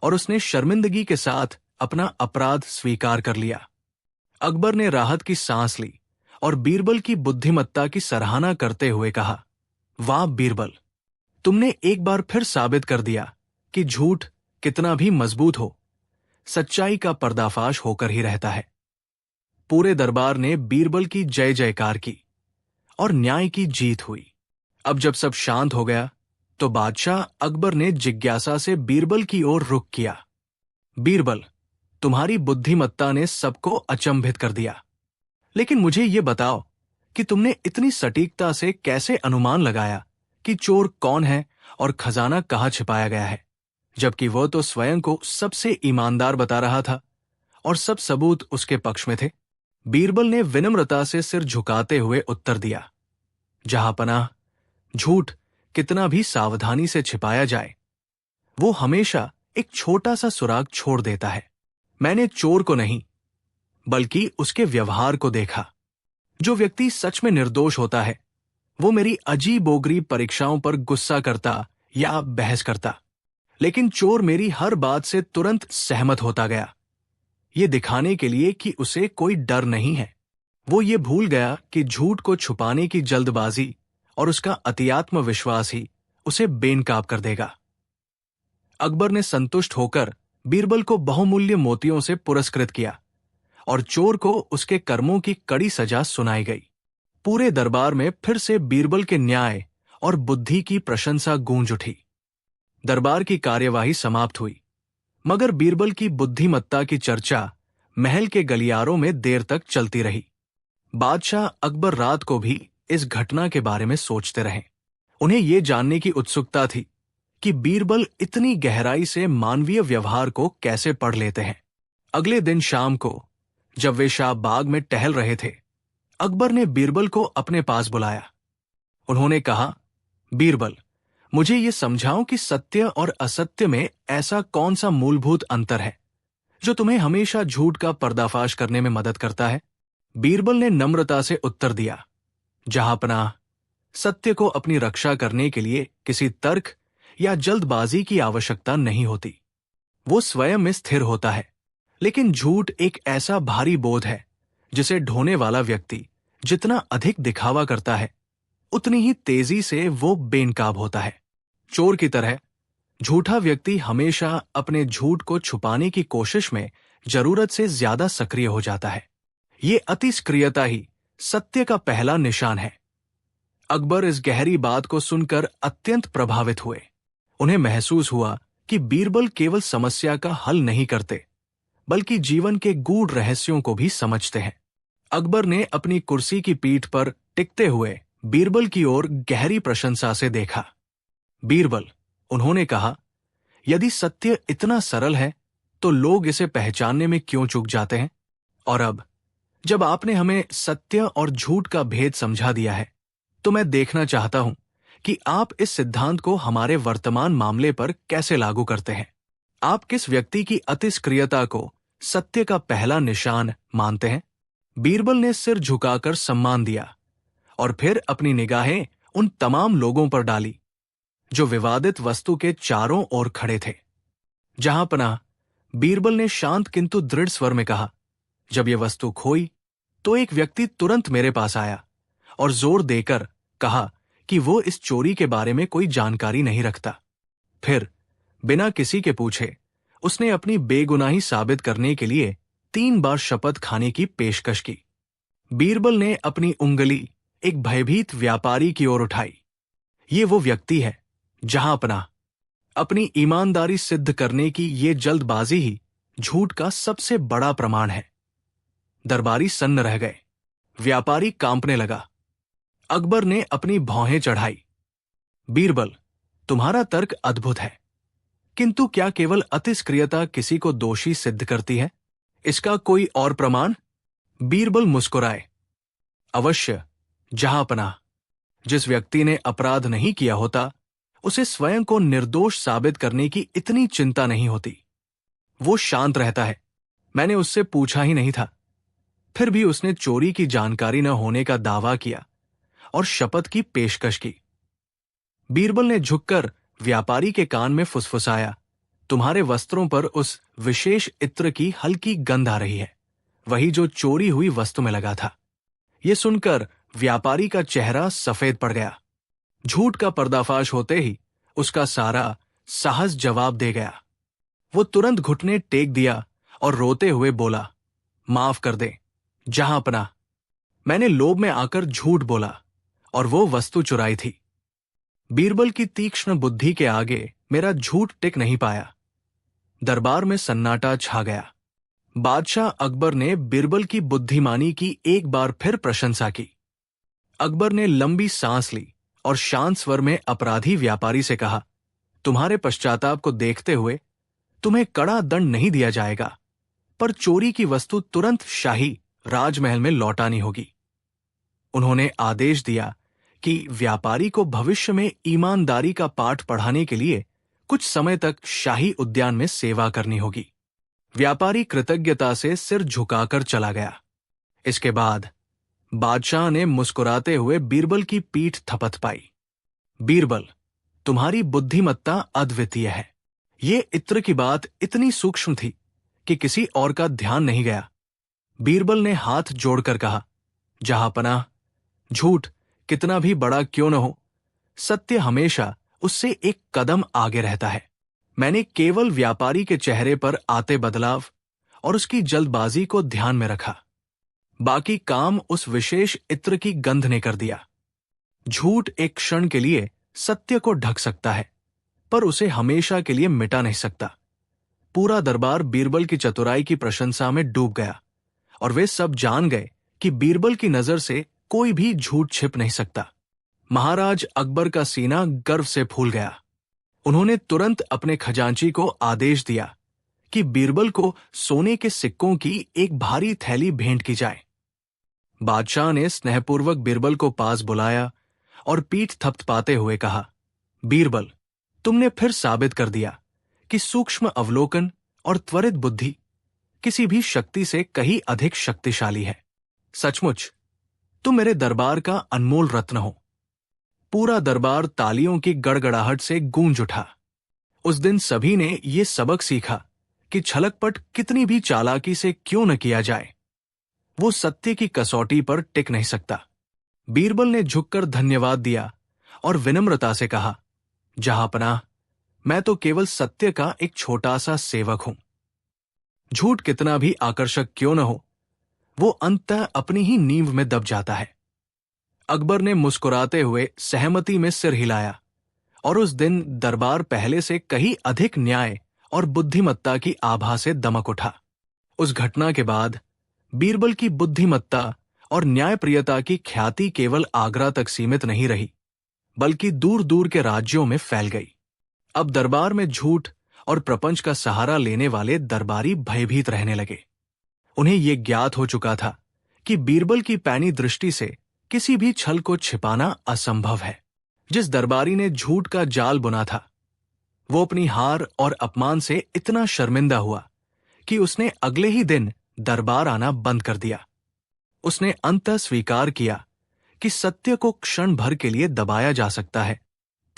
और उसने शर्मिंदगी के साथ अपना अपराध स्वीकार कर लिया। अकबर ने राहत की सांस ली और बीरबल की बुद्धिमत्ता की सराहना करते हुए कहा, वाह बीरबल, तुमने एक बार फिर साबित कर दिया कि झूठ कितना भी मजबूत हो, सच्चाई का पर्दाफाश होकर ही रहता है। पूरे दरबार ने बीरबल की जय जयकार की और न्याय की जीत हुई। अब जब सब शांत हो गया तो बादशाह अकबर ने जिज्ञासा से बीरबल की ओर रुख किया। बीरबल, तुम्हारी बुद्धिमत्ता ने सबको अचंभित कर दिया, लेकिन मुझे ये बताओ कि तुमने इतनी सटीकता से कैसे अनुमान लगाया कि चोर कौन है और खजाना कहाँ छिपाया गया है, जबकि वह तो स्वयं को सबसे ईमानदार बता रहा था और सब सबूत उसके पक्ष में थे। बीरबल ने विनम्रता से सिर झुकाते हुए उत्तर दिया, जहांपनाह, झूठ कितना भी सावधानी से छिपाया जाए, वो हमेशा एक छोटा सा सुराग छोड़ देता है। मैंने चोर को नहीं, बल्कि उसके व्यवहार को देखा। जो व्यक्ति सच में निर्दोष होता है, वो मेरी अजीबोगरीब परीक्षाओं पर गुस्सा करता या बहस करता, लेकिन चोर मेरी हर बात से तुरंत सहमत होता गया, ये दिखाने के लिए कि उसे कोई डर नहीं है। वो ये भूल गया कि झूठ को छुपाने की जल्दबाजी और उसका अतिआत्म विश्वास ही उसे बेनकाब कर देगा। अकबर ने संतुष्ट होकर बीरबल को बहुमूल्य मोतियों से पुरस्कृत किया और चोर को उसके कर्मों की कड़ी सजा सुनाई गई। पूरे दरबार में फिर से बीरबल के न्याय और बुद्धि की प्रशंसा गूंज उठी। दरबार की कार्यवाही समाप्त हुई, मगर बीरबल की बुद्धिमत्ता की चर्चा महल के गलियारों में देर तक चलती रही। बादशाह अकबर रात को भी इस घटना के बारे में सोचते रहे। उन्हें यह जानने की उत्सुकता थी कि बीरबल इतनी गहराई से मानवीय व्यवहार को कैसे पढ़ लेते हैं। अगले दिन शाम को जब वे शाहबाग में टहल रहे थे, अकबर ने बीरबल को अपने पास बुलाया। उन्होंने कहा, बीरबल, मुझे ये समझाओ कि सत्य और असत्य में ऐसा कौन सा मूलभूत अंतर है जो तुम्हें हमेशा झूठ का पर्दाफाश करने में मदद करता है। बीरबल ने नम्रता से उत्तर दिया, जहांपनाह, सत्य को अपनी रक्षा करने के लिए किसी तर्क या जल्दबाजी की आवश्यकता नहीं होती, वो स्वयं में स्थिर होता है। लेकिन झूठ एक ऐसा भारी बोझ है जिसे ढोने वाला व्यक्ति जितना अधिक दिखावा करता है, उतनी ही तेजी से वो बेनकाब होता है। चोर की तरह झूठा व्यक्ति हमेशा अपने झूठ को छुपाने की कोशिश में जरूरत से ज्यादा सक्रिय हो जाता है। ये अतिस्क्रियता ही सत्य का पहला निशान है। अकबर इस गहरी बात को सुनकर अत्यंत प्रभावित हुए। उन्हें महसूस हुआ कि बीरबल केवल समस्या का हल नहीं करते, बल्कि जीवन के गूढ़ रहस्यों को भी समझते हैं। अकबर ने अपनी कुर्सी की पीठ पर टिकते हुए बीरबल की ओर गहरी प्रशंसा से देखा। बीरबल, उन्होंने कहा, यदि सत्य इतना सरल है तो लोग इसे पहचानने में क्यों चूक जाते हैं? और अब जब आपने हमें सत्य और झूठ का भेद समझा दिया है, तो मैं देखना चाहता हूं कि आप इस सिद्धांत को हमारे वर्तमान मामले पर कैसे लागू करते हैं। आप किस व्यक्ति की अतिस्क्रियता को सत्य का पहला निशान मानते हैं? बीरबल ने सिर झुकाकर सम्मान दिया और फिर अपनी निगाहें उन तमाम लोगों पर डाली जो विवादित वस्तु के चारों ओर खड़े थे। जहांपनाह, बीरबल ने शांत किंतु दृढ़ स्वर में कहा, जब यह वस्तु खोई तो एक व्यक्ति तुरंत मेरे पास आया और जोर देकर कहा कि वो इस चोरी के बारे में कोई जानकारी नहीं रखता। फिर बिना किसी के पूछे उसने अपनी बेगुनाही साबित करने के लिए 3 बार शपथ खाने की पेशकश की। बीरबल ने अपनी उंगली एक भयभीत व्यापारी की ओर उठाई। ये वो व्यक्ति है जहांपनाह, अपनी ईमानदारी सिद्ध करने की ये जल्दबाजी ही झूठ का सबसे बड़ा प्रमाण है। दरबारी सन्न रह गए। व्यापारी कांपने लगा। अकबर ने अपनी भौहें चढ़ाई। बीरबल, तुम्हारा तर्क अद्भुत है, किंतु क्या केवल अतिस्क्रियता किसी को दोषी सिद्ध करती है? इसका कोई और प्रमाण? बीरबल मुस्कुराए। अवश्य जहांपनाह, जिस व्यक्ति ने अपराध नहीं किया होता, उसे स्वयं को निर्दोष साबित करने की इतनी चिंता नहीं होती। वो शांत रहता है। मैंने उससे पूछा ही नहीं था, फिर भी उसने चोरी की जानकारी न होने का दावा किया और शपथ की पेशकश की। बीरबल ने झुककर व्यापारी के कान में फुसफुसाया, तुम्हारे वस्त्रों पर उस विशेष इत्र की हल्की गंध आ रही है, वही जो चोरी हुई वस्तु में लगा था। यह सुनकर व्यापारी का चेहरा सफेद पड़ गया। झूठ का पर्दाफाश होते ही उसका सारा साहस जवाब दे गया। वो तुरंत घुटने टेक दिया और रोते हुए बोला, माफ कर दे जहांपनाह, मैंने लोभ में आकर झूठ बोला और वो वस्तु चुराई थी। बीरबल की तीक्ष्ण बुद्धि के आगे मेरा झूठ टिक नहीं पाया। दरबार में सन्नाटा छा गया। बादशाह अकबर ने बीरबल की बुद्धिमानी की एक बार फिर प्रशंसा की। अकबर ने लंबी सांस ली और शांत स्वर में अपराधी व्यापारी से कहा, तुम्हारे पश्चाताप को देखते हुए तुम्हें कड़ा दंड नहीं दिया जाएगा, पर चोरी की वस्तु तुरंत शाही राजमहल में लौटानी होगी। उन्होंने आदेश दिया कि व्यापारी को भविष्य में ईमानदारी का पाठ पढ़ाने के लिए कुछ समय तक शाही उद्यान में सेवा करनी होगी। व्यापारी कृतज्ञता से सिर झुकाकर चला गया। इसके बाद बादशाह ने मुस्कुराते हुए बीरबल की पीठ थपथपाई। बीरबल, तुम्हारी बुद्धिमत्ता अद्वितीय है। ये इत्र की बात इतनी सूक्ष्म थी कि किसी और का ध्यान नहीं गया। बीरबल ने हाथ जोड़कर कहा, जहांपनाह, झूठ कितना भी बड़ा क्यों न हो, सत्य हमेशा उससे एक कदम आगे रहता है। मैंने केवल व्यापारी के चेहरे पर आते बदलाव और उसकी जल्दबाजी को ध्यान में रखा। बाकी काम उस विशेष इत्र की गंध ने कर दिया। झूठ एक क्षण के लिए सत्य को ढक सकता है, पर उसे हमेशा के लिए मिटा नहीं सकता। पूरा दरबार बीरबल की चतुराई की प्रशंसा में डूब गया और वे सब जान गए कि बीरबल की नजर से कोई भी झूठ छिप नहीं सकता। महाराज अकबर का सीना गर्व से फूल गया। उन्होंने तुरंत अपने खजांची को आदेश दिया कि बीरबल को सोने के सिक्कों की एक भारी थैली भेंट की जाए। बादशाह ने स्नेहपूर्वक बीरबल को पास बुलाया और पीठ थपथपाते हुए कहा, बीरबल, तुमने फिर साबित कर दिया कि सूक्ष्म अवलोकन और त्वरित बुद्धि किसी भी शक्ति से कहीं अधिक शक्तिशाली है। सचमुच तुम मेरे दरबार का अनमोल रत्न हो। पूरा दरबार तालियों की गड़गड़ाहट से गूंज उठा। उस दिन सभी ने यह सबक सीखा कि छलकपट कितनी भी चालाकी से क्यों न किया जाए, वो सत्य की कसौटी पर टिक नहीं सकता। बीरबल ने झुककर धन्यवाद दिया और विनम्रता से कहा, जहांपनाह, मैं तो केवल सत्य का एक छोटा सा सेवक हूं। झूठ कितना भी आकर्षक क्यों न हो, वो अंततः अपनी ही नींव में दब जाता है। अकबर ने मुस्कुराते हुए सहमति में सिर हिलाया और उस दिन दरबार पहले से कहीं अधिक न्याय और बुद्धिमत्ता की आभा से दमक उठा। उस घटना के बाद बीरबल की बुद्धिमत्ता और न्यायप्रियता की ख्याति केवल आगरा तक सीमित नहीं रही, बल्कि दूर दूर के राज्यों में फैल गई। अब दरबार में झूठ और प्रपंच का सहारा लेने वाले दरबारी भयभीत रहने लगे। उन्हें यह ज्ञात हो चुका था कि बीरबल की पैनी दृष्टि से किसी भी छल को छिपाना असंभव है। जिस दरबारी ने झूठ का जाल बुना था, वो अपनी हार और अपमान से इतना शर्मिंदा हुआ कि उसने अगले ही दिन दरबार आना बंद कर दिया। उसने अंततः स्वीकार किया कि सत्य को क्षण भर के लिए दबाया जा सकता है,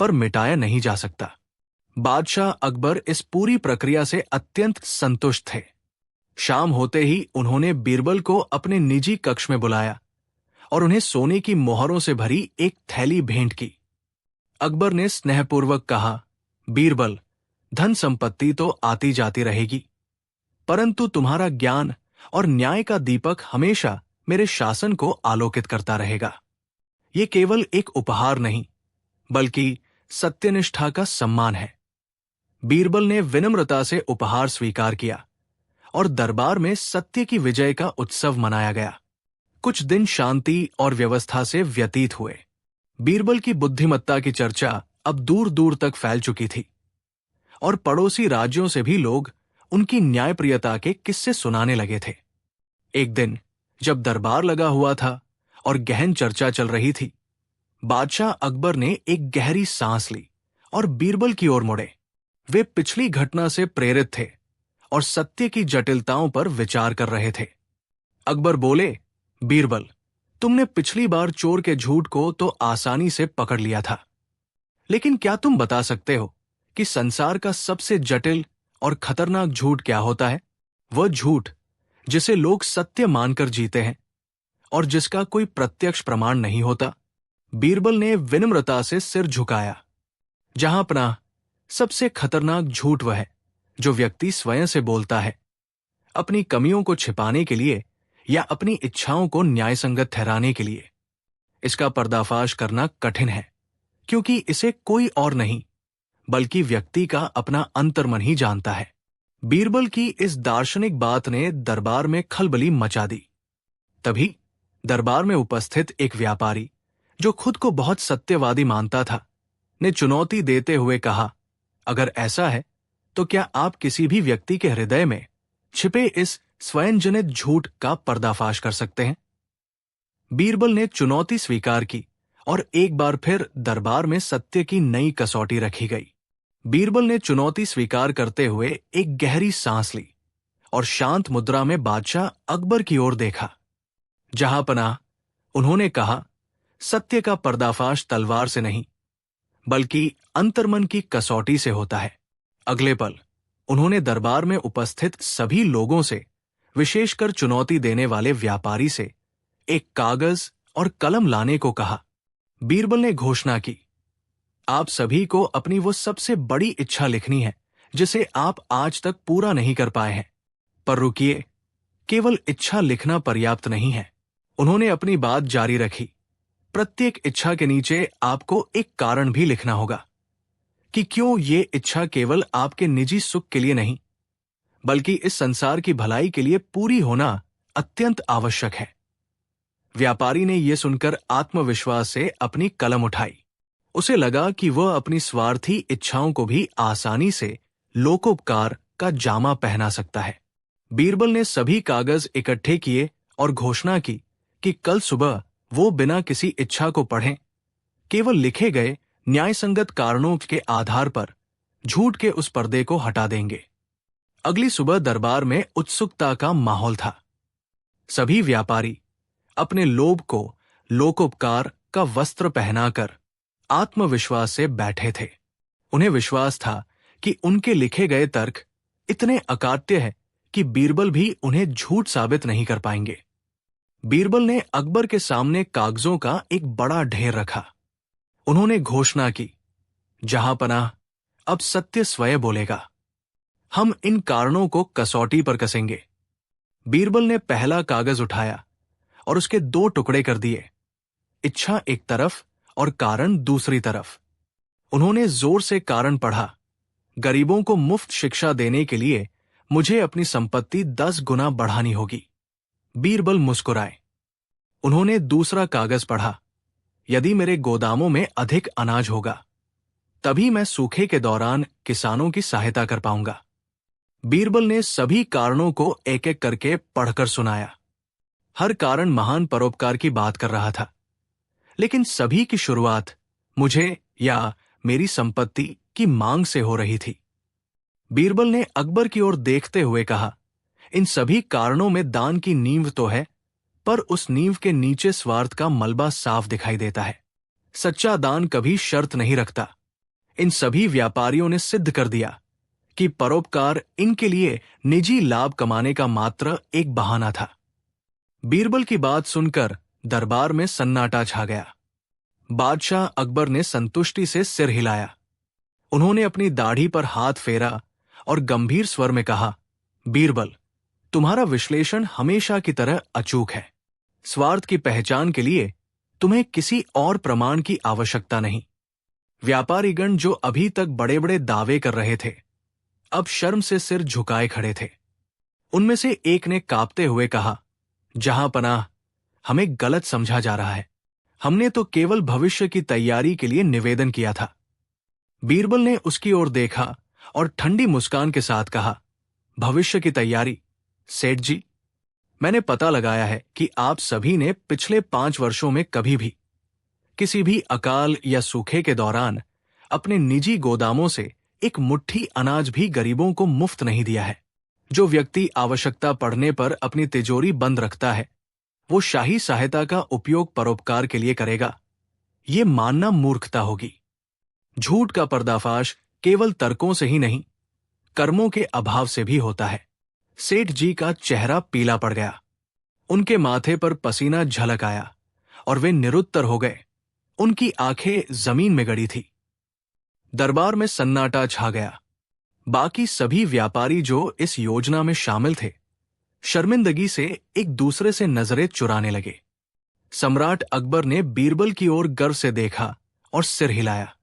पर मिटाया नहीं जा सकता। बादशाह अकबर इस पूरी प्रक्रिया से अत्यंत संतुष्ट थे। शाम होते ही उन्होंने बीरबल को अपने निजी कक्ष में बुलाया और उन्हें सोने की मोहरों से भरी एक थैली भेंट की। अकबर ने स्नेहपूर्वक कहा, बीरबल, धन संपत्ति तो आती जाती रहेगी, परंतु तुम्हारा ज्ञान और न्याय का दीपक हमेशा मेरे शासन को आलोकित करता रहेगा। ये केवल एक उपहार नहीं, बल्कि सत्यनिष्ठा का सम्मान है। बीरबल ने विनम्रता से उपहार स्वीकार किया और दरबार में सत्य की विजय का उत्सव मनाया गया। कुछ दिन शांति और व्यवस्था से व्यतीत हुए। बीरबल की बुद्धिमत्ता की चर्चा अब दूर दूर तक फैल चुकी थी और पड़ोसी राज्यों से भी लोग उनकी न्यायप्रियता के किस्से सुनाने लगे थे। एक दिन जब दरबार लगा हुआ था और गहन चर्चा चल रही थी, बादशाह अकबर ने एक गहरी सांस ली और बीरबल की ओर मुड़े। वे पिछली घटना से प्रेरित थे और सत्य की जटिलताओं पर विचार कर रहे थे। अकबर बोले, बीरबल, तुमने पिछली बार चोर के झूठ को तो आसानी से पकड़ लिया था, लेकिन क्या तुम बता सकते हो कि संसार का सबसे जटिल और खतरनाक झूठ क्या होता है? वह झूठ जिसे लोग सत्य मानकर जीते हैं और जिसका कोई प्रत्यक्ष प्रमाण नहीं होता। बीरबल ने विनम्रता से सिर झुकाया। जहांपनाह, सबसे खतरनाक झूठ वह है जो व्यक्ति स्वयं से बोलता है, अपनी कमियों को छिपाने के लिए या अपनी इच्छाओं को न्यायसंगत ठहराने के लिए। इसका पर्दाफाश करना कठिन है, क्योंकि इसे कोई और नहीं बल्कि व्यक्ति का अपना अंतर्मन ही जानता है। बीरबल की इस दार्शनिक बात ने दरबार में खलबली मचा दी। तभी दरबार में उपस्थित एक व्यापारी, जो खुद को बहुत सत्यवादी मानता था, ने चुनौती देते हुए कहा, अगर ऐसा है तो क्या आप किसी भी व्यक्ति के हृदय में छिपे इस स्वयंजनित झूठ का पर्दाफाश कर सकते हैं? बीरबल ने चुनौती स्वीकार की और एक बार फिर दरबार में सत्य की नई कसौटी रखी गई। बीरबल ने चुनौती स्वीकार करते हुए एक गहरी सांस ली और शांत मुद्रा में बादशाह अकबर की ओर देखा। जहांपनाह, उन्होंने कहा, सत्य का पर्दाफाश तलवार से नहीं बल्कि अंतर्मन की कसौटी से होता है। अगले पल उन्होंने दरबार में उपस्थित सभी लोगों से, विशेषकर चुनौती देने वाले व्यापारी से, एक कागज और कलम लाने को कहा। बीरबल ने घोषणा की, आप सभी को अपनी वो सबसे बड़ी इच्छा लिखनी है जिसे आप आज तक पूरा नहीं कर पाए हैं। पर रुकिए, केवल इच्छा लिखना पर्याप्त नहीं है। उन्होंने अपनी बात जारी रखी, प्रत्येक इच्छा के नीचे आपको एक कारण भी लिखना होगा कि क्यों ये इच्छा केवल आपके निजी सुख के लिए नहीं बल्कि इस संसार की भलाई के लिए पूरी होना अत्यंत आवश्यक है। व्यापारी ने यह सुनकर आत्मविश्वास से अपनी कलम उठाई। उसे लगा कि वह अपनी स्वार्थी इच्छाओं को भी आसानी से लोकोपकार का जामा पहना सकता है। बीरबल ने सभी कागज इकट्ठे किए और घोषणा की कि कल सुबह वो बिना किसी इच्छा को पढ़ें, केवल लिखे गए न्यायसंगत कारणों के आधार पर झूठ के उस पर्दे को हटा देंगे। अगली सुबह दरबार में उत्सुकता का माहौल था। सभी व्यापारी अपने लोभ को लोकोपकार का वस्त्र पहनाकर आत्मविश्वास से बैठे थे। उन्हें विश्वास था कि उनके लिखे गए तर्क इतने अकाट्य हैं कि बीरबल भी उन्हें झूठ साबित नहीं कर पाएंगे। बीरबल ने अकबर के सामने कागजों का एक बड़ा ढेर रखा। उन्होंने घोषणा की, जहांपनाह, अब सत्य स्वयं बोलेगा। हम इन कारणों को कसौटी पर कसेंगे। बीरबल ने पहला कागज उठाया और उसके 2 टुकड़े कर दिए, इच्छा एक तरफ और कारण दूसरी तरफ। उन्होंने जोर से कारण पढ़ा, गरीबों को मुफ्त शिक्षा देने के लिए मुझे अपनी संपत्ति 10 गुना बढ़ानी होगी। बीरबल मुस्कुराए। उन्होंने दूसरा कागज पढ़ा, यदि मेरे गोदामों में अधिक अनाज होगा तभी मैं सूखे के दौरान किसानों की सहायता कर पाऊंगा। बीरबल ने सभी कारणों को एक एक करके पढ़कर सुनाया। हर कारण महान परोपकार की बात कर रहा था, लेकिन सभी की शुरुआत मुझे या मेरी संपत्ति की मांग से हो रही थी। बीरबल ने अकबर की ओर देखते हुए कहा, इन सभी कारणों में दान की नींव तो है, पर उस नींव के नीचे स्वार्थ का मलबा साफ दिखाई देता है। सच्चा दान कभी शर्त नहीं रखता। इन सभी व्यापारियों ने सिद्ध कर दिया कि परोपकार इनके लिए निजी लाभ कमाने का मात्र एक बहाना था। बीरबल की बात सुनकर दरबार में सन्नाटा छा गया। बादशाह अकबर ने संतुष्टि से सिर हिलाया। उन्होंने अपनी दाढ़ी पर हाथ फेरा और गंभीर स्वर में कहा, बीरबल, तुम्हारा विश्लेषण हमेशा की तरह अचूक है। स्वार्थ की पहचान के लिए तुम्हें किसी और प्रमाण की आवश्यकता नहीं। व्यापारीगण जो अभी तक बड़े बड़े दावे कर रहे थे, अब शर्म से सिर झुकाए खड़े थे। उनमें से एक ने कांपते हुए कहा, जहांपनाह, हमें गलत समझा जा रहा है। हमने तो केवल भविष्य की तैयारी के लिए निवेदन किया था। बीरबल ने उसकी ओर देखा और ठंडी मुस्कान के साथ कहा, भविष्य की तैयारी? सेठ जी, मैंने पता लगाया है कि आप सभी ने पिछले 5 वर्षों में कभी भी किसी भी अकाल या सूखे के दौरान अपने निजी गोदामों से एक मुट्ठी अनाज भी गरीबों को मुफ्त नहीं दिया है। जो व्यक्ति आवश्यकता पड़ने पर अपनी तिजोरी बंद रखता है, वो शाही सहायता का उपयोग परोपकार के लिए करेगा, ये मानना मूर्खता होगी। झूठ का पर्दाफाश केवल तर्कों से ही नहीं, कर्मों के अभाव से भी होता है। सेठ जी का चेहरा पीला पड़ गया। उनके माथे पर पसीना झलक आया और वे निरुत्तर हो गए। उनकी आंखें जमीन में गड़ी थी। दरबार में सन्नाटा छा गया। बाकी सभी व्यापारी जो इस योजना में शामिल थे, शर्मिंदगी से एक दूसरे से नजरें चुराने लगे। सम्राट अकबर ने बीरबल की ओर गर्व से देखा और सिर हिलाया।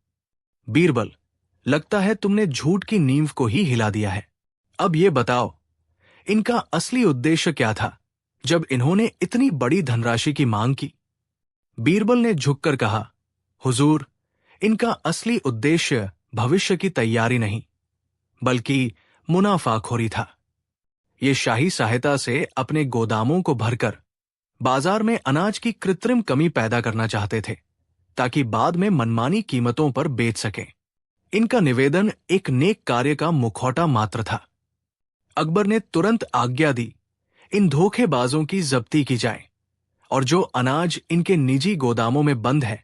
बीरबल, लगता है तुमने झूठ की नींव को ही हिला दिया है। अब ये बताओ, इनका असली उद्देश्य क्या था जब इन्होंने इतनी बड़ी धनराशि की मांग की? बीरबल ने झुककर कहा, हुजूर, इनका असली उद्देश्य भविष्य की तैयारी नहीं, बल्कि मुनाफाखोरी था। ये शाही सहायता से अपने गोदामों को भरकर बाजार में अनाज की कृत्रिम कमी पैदा करना चाहते थे, ताकि बाद में मनमानी कीमतों पर बेच सकें। इनका निवेदन एक नेक कार्य का मुखौटा मात्र था। अकबर ने तुरंत आज्ञा दी, इन धोखेबाजों की जब्ती की जाए और जो अनाज इनके निजी गोदामों में बंद है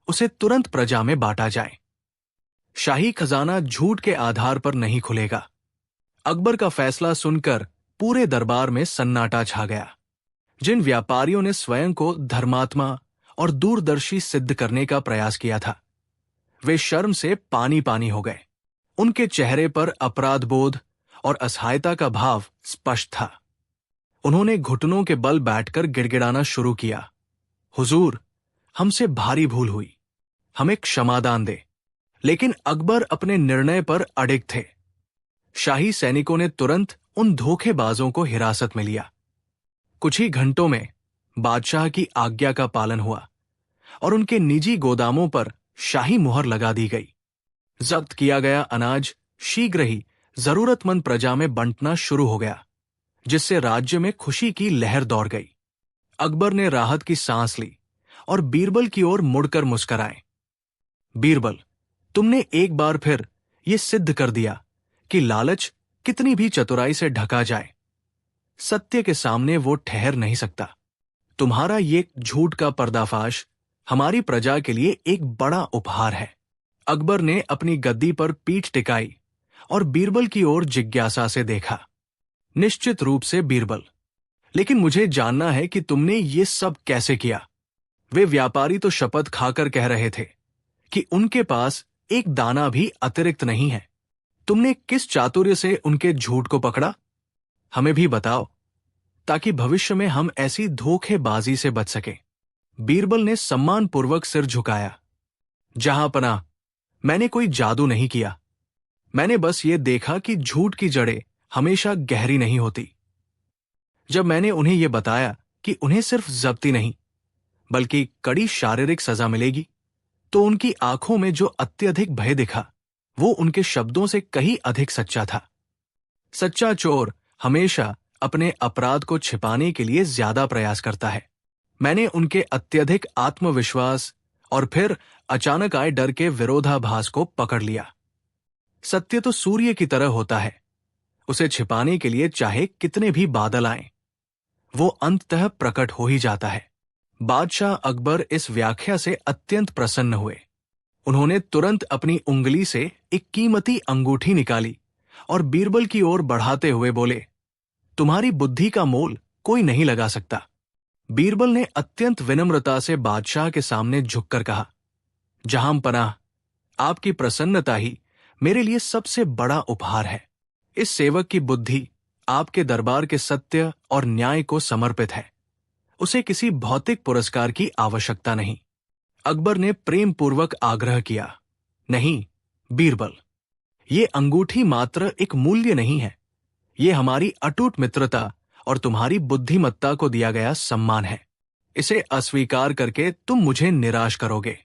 उसे तुरंत प्रजा में बांटा जाए। शाही खजाना झूठ के आधार पर नहीं खुलेगा। अकबर का फैसला सुनकर पूरे दरबार में सन्नाटा छा गया। जिन व्यापारियों ने स्वयं को धर्मात्मा और दूरदर्शी सिद्ध करने का प्रयास किया था, वे शर्म से पानी पानी हो गए। उनके चेहरे पर अपराध बोध और असहायता का भाव स्पष्ट था। उन्होंने घुटनों के बल बैठकर गिड़गिड़ाना शुरू किया, हुजूर, हमसे भारी भूल हुई, हमें क्षमादान दे। लेकिन अकबर अपने निर्णय पर अडिग थे। शाही सैनिकों ने तुरंत उन धोखेबाजों को हिरासत में लिया। कुछ ही घंटों में बादशाह की आज्ञा का पालन हुआ और उनके निजी गोदामों पर शाही मुहर लगा दी गई। जब्त किया गया अनाज शीघ्र ही जरूरतमंद प्रजा में बंटना शुरू हो गया, जिससे राज्य में खुशी की लहर दौड़ गई। अकबर ने राहत की सांस ली और बीरबल की ओर मुड़कर मुस्कुराए। बीरबल, तुमने एक बार फिर यह सिद्ध कर दिया कि लालच कितनी भी चतुराई से ढका जाए, सत्य के सामने वो ठहर नहीं सकता। तुम्हारा ये झूठ का पर्दाफाश हमारी प्रजा के लिए एक बड़ा उपहार है। अकबर ने अपनी गद्दी पर पीठ टिकाई और बीरबल की ओर जिज्ञासा से देखा। निश्चित रूप से बीरबल, लेकिन मुझे जानना है कि तुमने ये सब कैसे किया। वे व्यापारी तो शपथ खाकर कह रहे थे कि उनके पास एक दाना भी अतिरिक्त नहीं है। तुमने किस चातुर्य से उनके झूठ को पकड़ा? हमें भी बताओ, ताकि भविष्य में हम ऐसी धोखेबाजी से बच सकें। बीरबल ने सम्मानपूर्वक सिर झुकाया। जहां पनाह, मैंने कोई जादू नहीं किया। मैंने बस ये देखा कि झूठ की जड़ें हमेशा गहरी नहीं होती। जब मैंने उन्हें यह बताया कि उन्हें सिर्फ जब्ती नहीं, बल्कि कड़ी शारीरिक सजा मिलेगी, तो उनकी आंखों में जो अत्यधिक भय दिखा, वो उनके शब्दों से कहीं अधिक सच्चा था। सच्चा चोर हमेशा अपने अपराध को छिपाने के लिए ज्यादा प्रयास करता है। मैंने उनके अत्यधिक आत्मविश्वास और फिर अचानक आए डर के विरोधाभास को पकड़ लिया। सत्य तो सूर्य की तरह होता है, उसे छिपाने के लिए चाहे कितने भी बादल आएं, वो अंततः प्रकट हो ही जाता है। बादशाह अकबर इस व्याख्या से अत्यंत प्रसन्न हुए। उन्होंने तुरंत अपनी उंगली से एक कीमती अंगूठी निकाली और बीरबल की ओर बढ़ाते हुए बोले, तुम्हारी बुद्धि का मोल कोई नहीं लगा सकता। बीरबल ने अत्यंत विनम्रता से बादशाह के सामने झुककर कहा, जहां पनाह, आपकी प्रसन्नता ही मेरे लिए सबसे बड़ा उपहार है। इस सेवक की बुद्धि आपके दरबार के सत्य और न्याय को समर्पित है। उसे किसी भौतिक पुरस्कार की आवश्यकता नहीं। अकबर ने प्रेम पूर्वक आग्रह किया, नहीं बीरबल, ये अंगूठी मात्र एक मूल्य नहीं है, ये हमारी अटूट मित्रता और तुम्हारी बुद्धिमत्ता को दिया गया सम्मान है। इसे अस्वीकार करके तुम मुझे निराश करोगे।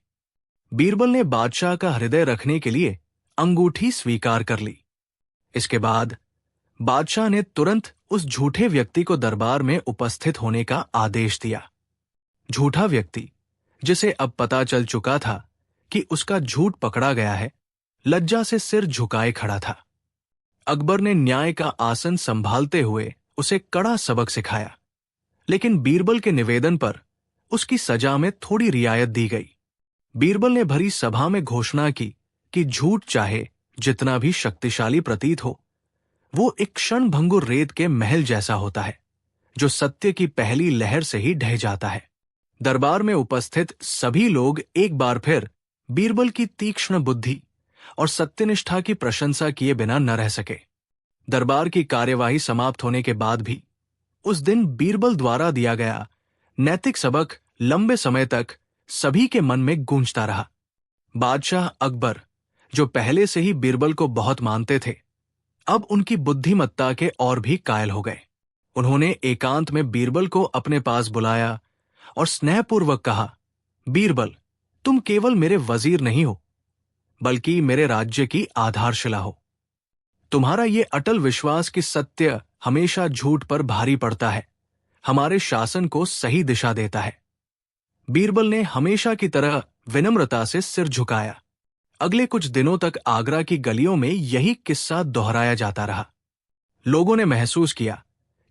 बीरबल ने बादशाह का हृदय रखने के लिए अंगूठी स्वीकार कर ली। इसके बाद बादशाह ने तुरंत उस झूठे व्यक्ति को दरबार में उपस्थित होने का आदेश दिया। झूठा व्यक्ति, जिसे अब पता चल चुका था कि उसका झूठ पकड़ा गया है, लज्जा से सिर झुकाए खड़ा था। अकबर ने न्याय का आसन संभालते हुए उसे कड़ा सबक सिखाया, लेकिन बीरबल के निवेदन पर उसकी सजा में थोड़ी रियायत दी गई। बीरबल ने भरी सभा में घोषणा की कि झूठ चाहे जितना भी शक्तिशाली प्रतीत हो, वो एक क्षणभंगुर रेत के महल जैसा होता है, जो सत्य की पहली लहर से ही ढह जाता है। दरबार में उपस्थित सभी लोग एक बार फिर बीरबल की तीक्ष्ण बुद्धि और सत्यनिष्ठा की प्रशंसा किए बिना न रह सके। दरबार की कार्यवाही समाप्त होने के बाद भी उस दिन बीरबल द्वारा दिया गया नैतिक सबक लंबे समय तक सभी के मन में गूंजता रहा। बादशाह अकबर, जो पहले से ही बीरबल को बहुत मानते थे, अब उनकी बुद्धिमत्ता के और भी कायल हो गए। उन्होंने एकांत में बीरबल को अपने पास बुलाया और स्नेहपूर्वक कहा, बीरबल, तुम केवल मेरे वजीर नहीं हो, बल्कि मेरे राज्य की आधारशिला हो। तुम्हारा ये अटल विश्वास कि सत्य हमेशा झूठ पर भारी पड़ता है, हमारे शासन को सही दिशा देता है। बीरबल ने हमेशा की तरह विनम्रता से सिर झुकाया। अगले कुछ दिनों तक आगरा की गलियों में यही किस्सा दोहराया जाता रहा। लोगों ने महसूस किया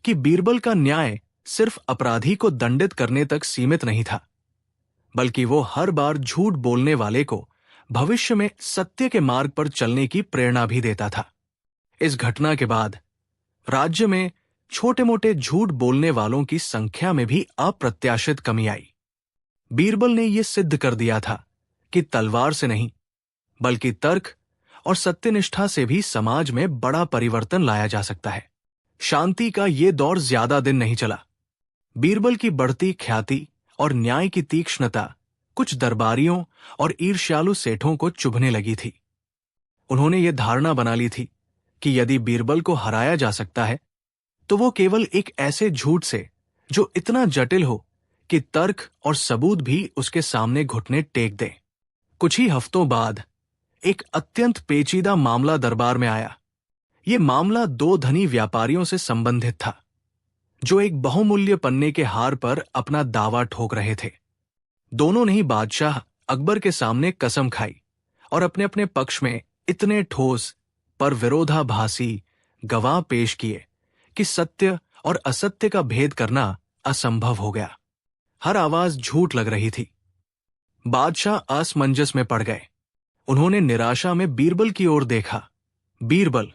कि बीरबल का न्याय सिर्फ अपराधी को दंडित करने तक सीमित नहीं था, बल्कि वो हर बार झूठ बोलने वाले को भविष्य में सत्य के मार्ग पर चलने की प्रेरणा भी देता था। इस घटना के बाद राज्य में छोटे मोटे झूठ बोलने वालों की संख्या में भी अप्रत्याशित कमी आई। बीरबल ने यह सिद्ध कर दिया था कि तलवार से नहीं, बल्कि तर्क और सत्यनिष्ठा से भी समाज में बड़ा परिवर्तन लाया जा सकता है। शांति का ये दौर ज्यादा दिन नहीं चला। बीरबल की बढ़ती ख्याति और न्याय की तीक्ष्णता कुछ दरबारियों और ईर्ष्यालु सेठों को चुभने लगी थी। उन्होंने ये धारणा बना ली थी कि यदि बीरबल को हराया जा सकता है, तो वो केवल एक ऐसे झूठ से जो इतना जटिल हो कि तर्क और सबूत भी उसके सामने घुटने टेक दें। कुछ ही हफ्तों बाद एक अत्यंत पेचीदा मामला दरबार में आया। ये मामला दो धनी व्यापारियों से संबंधित था, जो एक बहुमूल्य पन्ने के हार पर अपना दावा ठोक रहे थे। दोनों ने ही बादशाह अकबर के सामने कसम खाई और अपने अपने पक्ष में इतने ठोस पर विरोधाभासी गवाह पेश किए कि सत्य और असत्य का भेद करना असंभव हो गया। हर आवाज झूठ लग रही थी। बादशाह असमंजस में पड़ गए। उन्होंने निराशा में बीरबल की ओर देखा। बीरबल,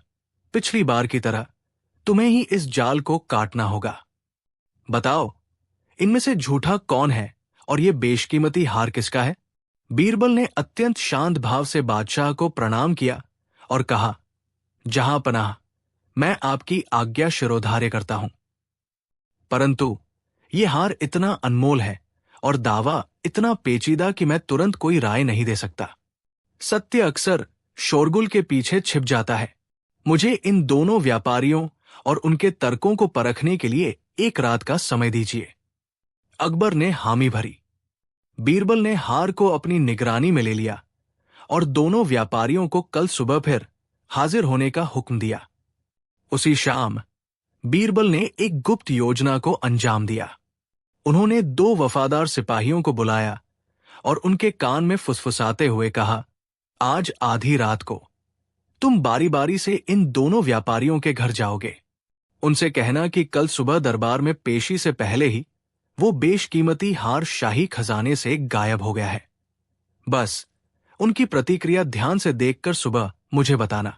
पिछली बार की तरह तुम्हें ही इस जाल को काटना होगा। बताओ, इनमें से झूठा कौन है और ये बेशकीमती हार किसका है? बीरबल ने अत्यंत शांत भाव से बादशाह को प्रणाम किया और कहा, जहां पनाह, मैं आपकी आज्ञा शिरोधार्य करता हूं। परंतु ये हार इतना अनमोल है और दावा इतना पेचीदा कि मैं तुरंत कोई राय नहीं दे सकता। सत्य अक्सर शोरगुल के पीछे छिप जाता है। मुझे इन दोनों व्यापारियों और उनके तर्कों को परखने के लिए एक रात का समय दीजिए। अकबर ने हामी भरी। बीरबल ने हार को अपनी निगरानी में ले लिया और दोनों व्यापारियों को कल सुबह फिर हाजिर होने का हुक्म दिया। उसी शाम बीरबल ने एक गुप्त योजना को अंजाम दिया। उन्होंने दो वफादार सिपाहियों को बुलाया और उनके कान में फुसफुसाते हुए कहा, आज आधी रात को तुम बारी बारी से इन दोनों व्यापारियों के घर जाओगे। उनसे कहना कि कल सुबह दरबार में पेशी से पहले ही वो बेशकीमती हार शाही खजाने से गायब हो गया है। बस उनकी प्रतिक्रिया ध्यान से देखकर सुबह मुझे बताना।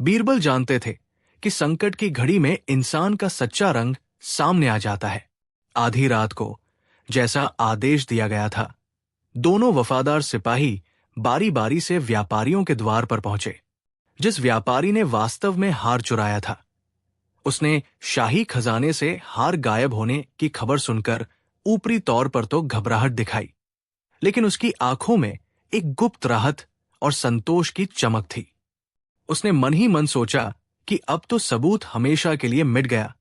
बीरबल जानते थे कि संकट की घड़ी में इंसान का सच्चा रंग सामने आ जाता है। आधी रात को, जैसा आदेश दिया गया था, दोनों वफादार सिपाही बारी बारी से व्यापारियों के द्वार पर पहुंचे। जिस व्यापारी ने वास्तव में हार चुराया था, उसने शाही खजाने से हार गायब होने की खबर सुनकर ऊपरी तौर पर तो घबराहट दिखाई, लेकिन उसकी आंखों में एक गुप्त राहत और संतोष की चमक थी। उसने मन ही मन सोचा कि अब तो सबूत हमेशा के लिए मिट गया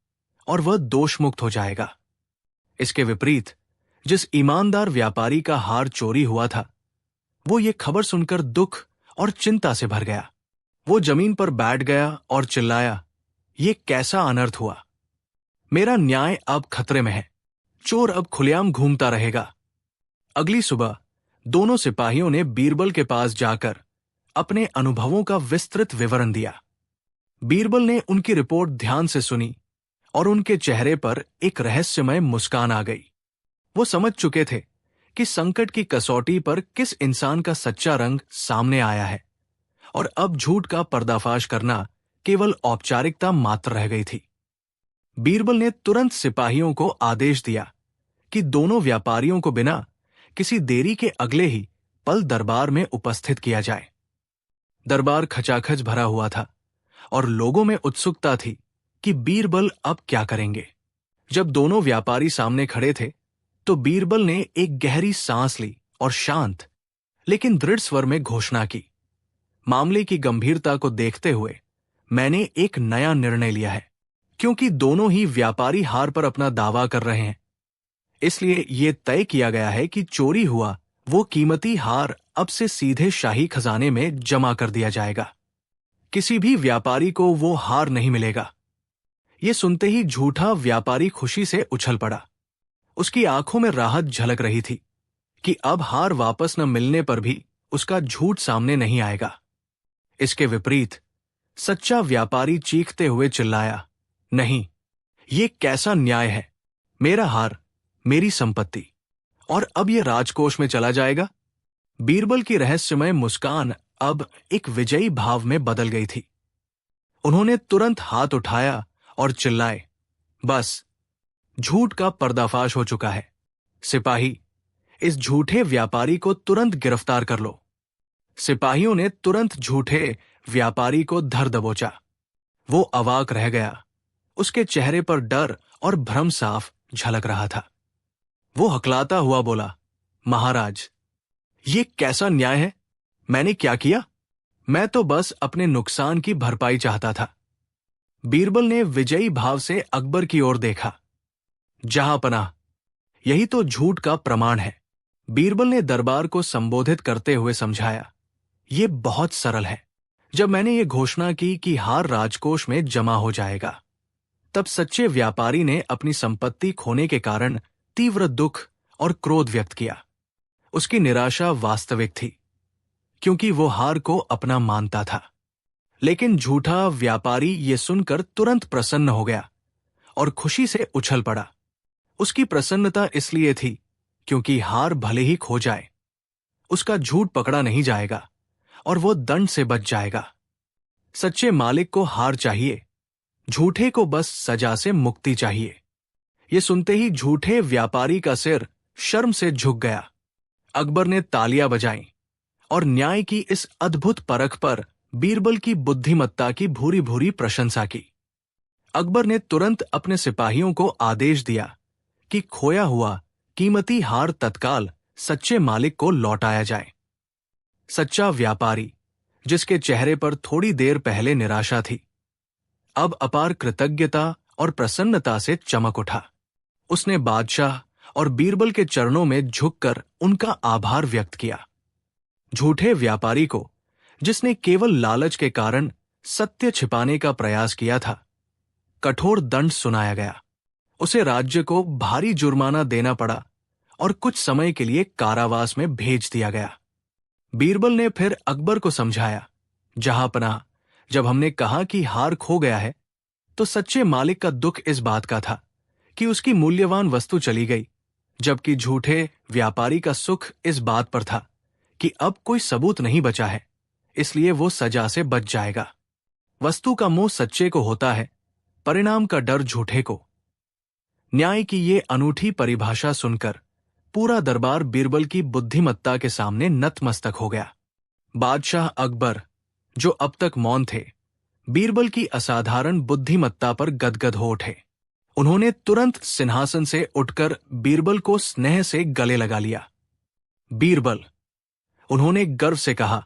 और वह दोषमुक्त हो जाएगा। इसके विपरीत जिस ईमानदार व्यापारी का हार चोरी हुआ था, वो ये खबर सुनकर दुख और चिंता से भर गया। वो जमीन पर बैठ गया और चिल्लाया, ये कैसा अनर्थ हुआ! मेरा न्याय अब खतरे में है। चोर अब खुलेआम घूमता रहेगा। अगली सुबह दोनों सिपाहियों ने बीरबल के पास जाकर अपने अनुभवों का विस्तृत विवरण दिया। बीरबल ने उनकी रिपोर्ट ध्यान से सुनी और उनके चेहरे पर एक रहस्यमय मुस्कान आ गई। वो समझ चुके थे कि संकट की कसौटी पर किस इंसान का सच्चा रंग सामने आया है और अब झूठ का पर्दाफाश करना केवल औपचारिकता मात्र रह गई थी। बीरबल ने तुरंत सिपाहियों को आदेश दिया कि दोनों व्यापारियों को बिना किसी देरी के अगले ही पल दरबार में उपस्थित किया जाए। दरबार खचाखच भरा हुआ था और लोगों में उत्सुकता थी कि बीरबल अब क्या करेंगे। जब दोनों व्यापारी सामने खड़े थे, तो बीरबल ने एक गहरी सांस ली और शांत लेकिन दृढ़ स्वर में घोषणा की, मामले की गंभीरता को देखते हुए मैंने एक नया निर्णय लिया है। क्योंकि दोनों ही व्यापारी हार पर अपना दावा कर रहे हैं, इसलिए यह तय किया गया है कि चोरी हुआ वो कीमती हार अब से सीधे शाही खजाने में जमा कर दिया जाएगा। किसी भी व्यापारी को वो हार नहीं मिलेगा। ये सुनते ही झूठा व्यापारी खुशी से उछल पड़ा। उसकी आंखों में राहत झलक रही थी कि अब हार वापस न मिलने पर भी उसका झूठ सामने नहीं आएगा। इसके विपरीत सच्चा व्यापारी चीखते हुए चिल्लाया, नहीं, ये कैसा न्याय है? मेरा हार, मेरी संपत्ति, और अब ये राजकोष में चला जाएगा। बीरबल की रहस्यमय मुस्कान अब एक विजयी भाव में बदल गई थी। उन्होंने तुरंत हाथ उठाया और चिल्लाए, बस, झूठ का पर्दाफाश हो चुका है। सिपाही, इस झूठे व्यापारी को तुरंत गिरफ्तार कर लो। सिपाहियों ने तुरंत झूठे व्यापारी को धर दबोचा। वो अवाक रह गया। उसके चेहरे पर डर और भ्रम साफ झलक रहा था। वो हकलाता हुआ बोला, महाराज, ये कैसा न्याय है? मैंने क्या किया? मैं तो बस अपने नुकसान की भरपाई चाहता था। बीरबल ने विजयी भाव से अकबर की ओर देखा। जहांपनाह, यही तो झूठ का प्रमाण है। बीरबल ने दरबार को संबोधित करते हुए समझाया, ये बहुत सरल है। जब मैंने ये घोषणा की कि हार राजकोष में जमा हो जाएगा, तब सच्चे व्यापारी ने अपनी संपत्ति खोने के कारण तीव्र दुख और क्रोध व्यक्त किया। उसकी निराशा वास्तविक थी, क्योंकि वो हार को अपना मानता था। लेकिन झूठा व्यापारी ये सुनकर तुरंत प्रसन्न हो गया और खुशी से उछल पड़ा। उसकी प्रसन्नता इसलिए थी क्योंकि हार भले ही खो जाए, उसका झूठ पकड़ा नहीं जाएगा और वो दंड से बच जाएगा। सच्चे मालिक को हार चाहिए, झूठे को बस सजा से मुक्ति चाहिए। ये सुनते ही झूठे व्यापारी का सिर शर्म से झुक गया। अकबर ने तालियां बजाईं और न्याय की इस अद्भुत परख पर बीरबल की बुद्धिमत्ता की भूरी भूरी प्रशंसा की। अकबर ने तुरंत अपने सिपाहियों को आदेश दिया कि खोया हुआ कीमती हार तत्काल सच्चे मालिक को लौटाया जाए। सच्चा व्यापारी, जिसके चेहरे पर थोड़ी देर पहले निराशा थी, अब अपार कृतज्ञता और प्रसन्नता से चमक उठा। उसने बादशाह और बीरबल के चरणों में झुककर उनका आभार व्यक्त किया। झूठे व्यापारी को, जिसने केवल लालच के कारण सत्य छिपाने का प्रयास किया था, कठोर दंड सुनाया गया। उसे राज्य को भारी जुर्माना देना पड़ा और कुछ समय के लिए कारावास में भेज दिया गया। बीरबल ने फिर अकबर को समझाया, जहांपनाह, जब हमने कहा कि हार खो गया है, तो सच्चे मालिक का दुख इस बात का था कि उसकी मूल्यवान वस्तु चली गई, जबकि झूठे व्यापारी का सुख इस बात पर था कि अब कोई सबूत नहीं बचा है, इसलिए वो सजा से बच जाएगा। वस्तु का मोह सच्चे को होता है, परिणाम का डर झूठे को। न्याय की ये अनूठी परिभाषा सुनकर पूरा दरबार बीरबल की बुद्धिमत्ता के सामने नतमस्तक हो गया। बादशाह अकबर, जो अब तक मौन थे, बीरबल की असाधारण बुद्धिमत्ता पर गदगद हो उठे। उन्होंने तुरंत सिंहासन से उठकर बीरबल को स्नेह से गले लगा लिया। बीरबल, उन्होंने गर्व से कहा,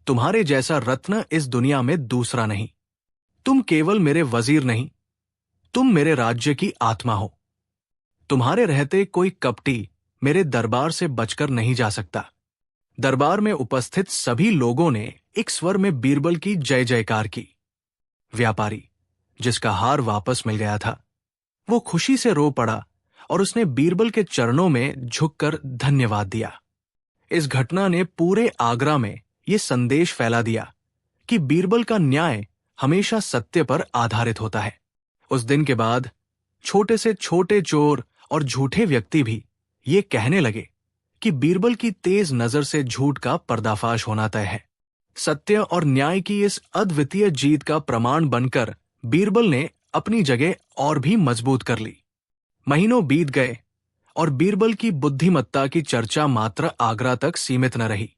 तुम्हारे जैसा रत्न इस दुनिया में दूसरा नहीं। तुम केवल मेरे वजीर नहीं, तुम मेरे राज्य की आत्मा हो। तुम्हारे रहते कोई कपटी मेरे दरबार से बचकर नहीं जा सकता। दरबार में उपस्थित सभी लोगों ने एक स्वर में बीरबल की जय जयकार की। व्यापारी, जिसका हार वापस मिल गया था, वो खुशी से रो पड़ा और उसने बीरबल के चरणों में झुककर धन्यवाद दिया। इस घटना ने पूरे आगरा में ये संदेश फैला दिया कि बीरबल का न्याय हमेशा सत्य पर आधारित होता है। उस दिन के बाद छोटे से छोटे चोर और झूठे व्यक्ति भी ये कहने लगे कि बीरबल की तेज नजर से झूठ का पर्दाफाश होना तय है। सत्य और न्याय की इस अद्वितीय जीत का प्रमाण बनकर बीरबल ने अपनी जगह और भी मजबूत कर ली। महीनों बीत गए और बीरबल की बुद्धिमत्ता की चर्चा मात्र आगरा तक सीमित न रही।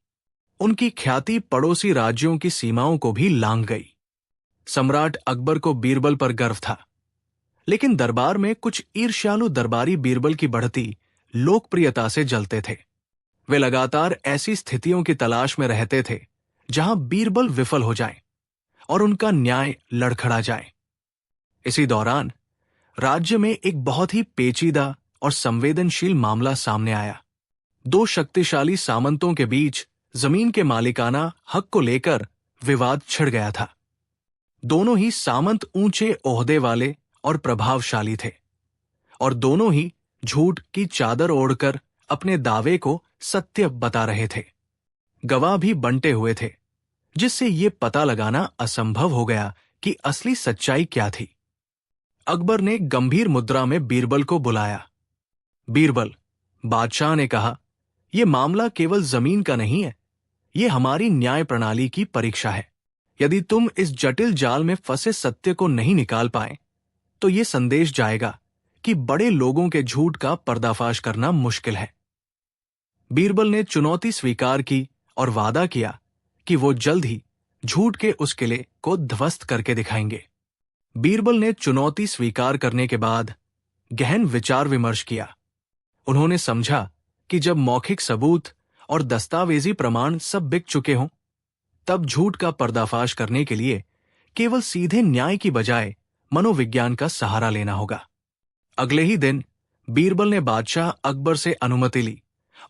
उनकी ख्याति पड़ोसी राज्यों की सीमाओं को भी लांघ गई। सम्राट अकबर को बीरबल पर गर्व था, लेकिन दरबार में कुछ ईर्ष्यालु दरबारी बीरबल की बढ़ती लोकप्रियता से जलते थे। वे लगातार ऐसी स्थितियों की तलाश में रहते थे जहां बीरबल विफल हो जाए और उनका न्याय लड़खड़ा जाए। इसी दौरान राज्य में एक बहुत ही पेचीदा और संवेदनशील मामला सामने आया। दो शक्तिशाली सामंतों के बीच जमीन के मालिकाना हक को लेकर विवाद छिड़ गया था। दोनों ही सामंत ऊंचे ओहदे वाले और प्रभावशाली थे और दोनों ही झूठ की चादर ओढ़कर अपने दावे को सत्य बता रहे थे। गवाह भी बंटे हुए थे, जिससे ये पता लगाना असंभव हो गया कि असली सच्चाई क्या थी। अकबर ने गंभीर मुद्रा में बीरबल को बुलाया। बीरबल, बादशाह ने कहा, यह मामला केवल जमीन का नहीं है, ये हमारी न्याय प्रणाली की परीक्षा है। यदि तुम इस जटिल जाल में फंसे सत्य को नहीं निकाल पाए तो ये संदेश जाएगा कि बड़े लोगों के झूठ का पर्दाफाश करना मुश्किल है। बीरबल ने चुनौती स्वीकार की और वादा किया कि वो जल्द ही झूठ के उस किले को ध्वस्त करके दिखाएंगे। बीरबल ने चुनौती स्वीकार करने के बाद गहन विचार विमर्श किया। उन्होंने समझा कि जब मौखिक सबूत और दस्तावेजी प्रमाण सब बिक चुके हों, तब झूठ का पर्दाफाश करने के लिए केवल सीधे न्याय की बजाय मनोविज्ञान का सहारा लेना होगा। अगले ही दिन बीरबल ने बादशाह अकबर से अनुमति ली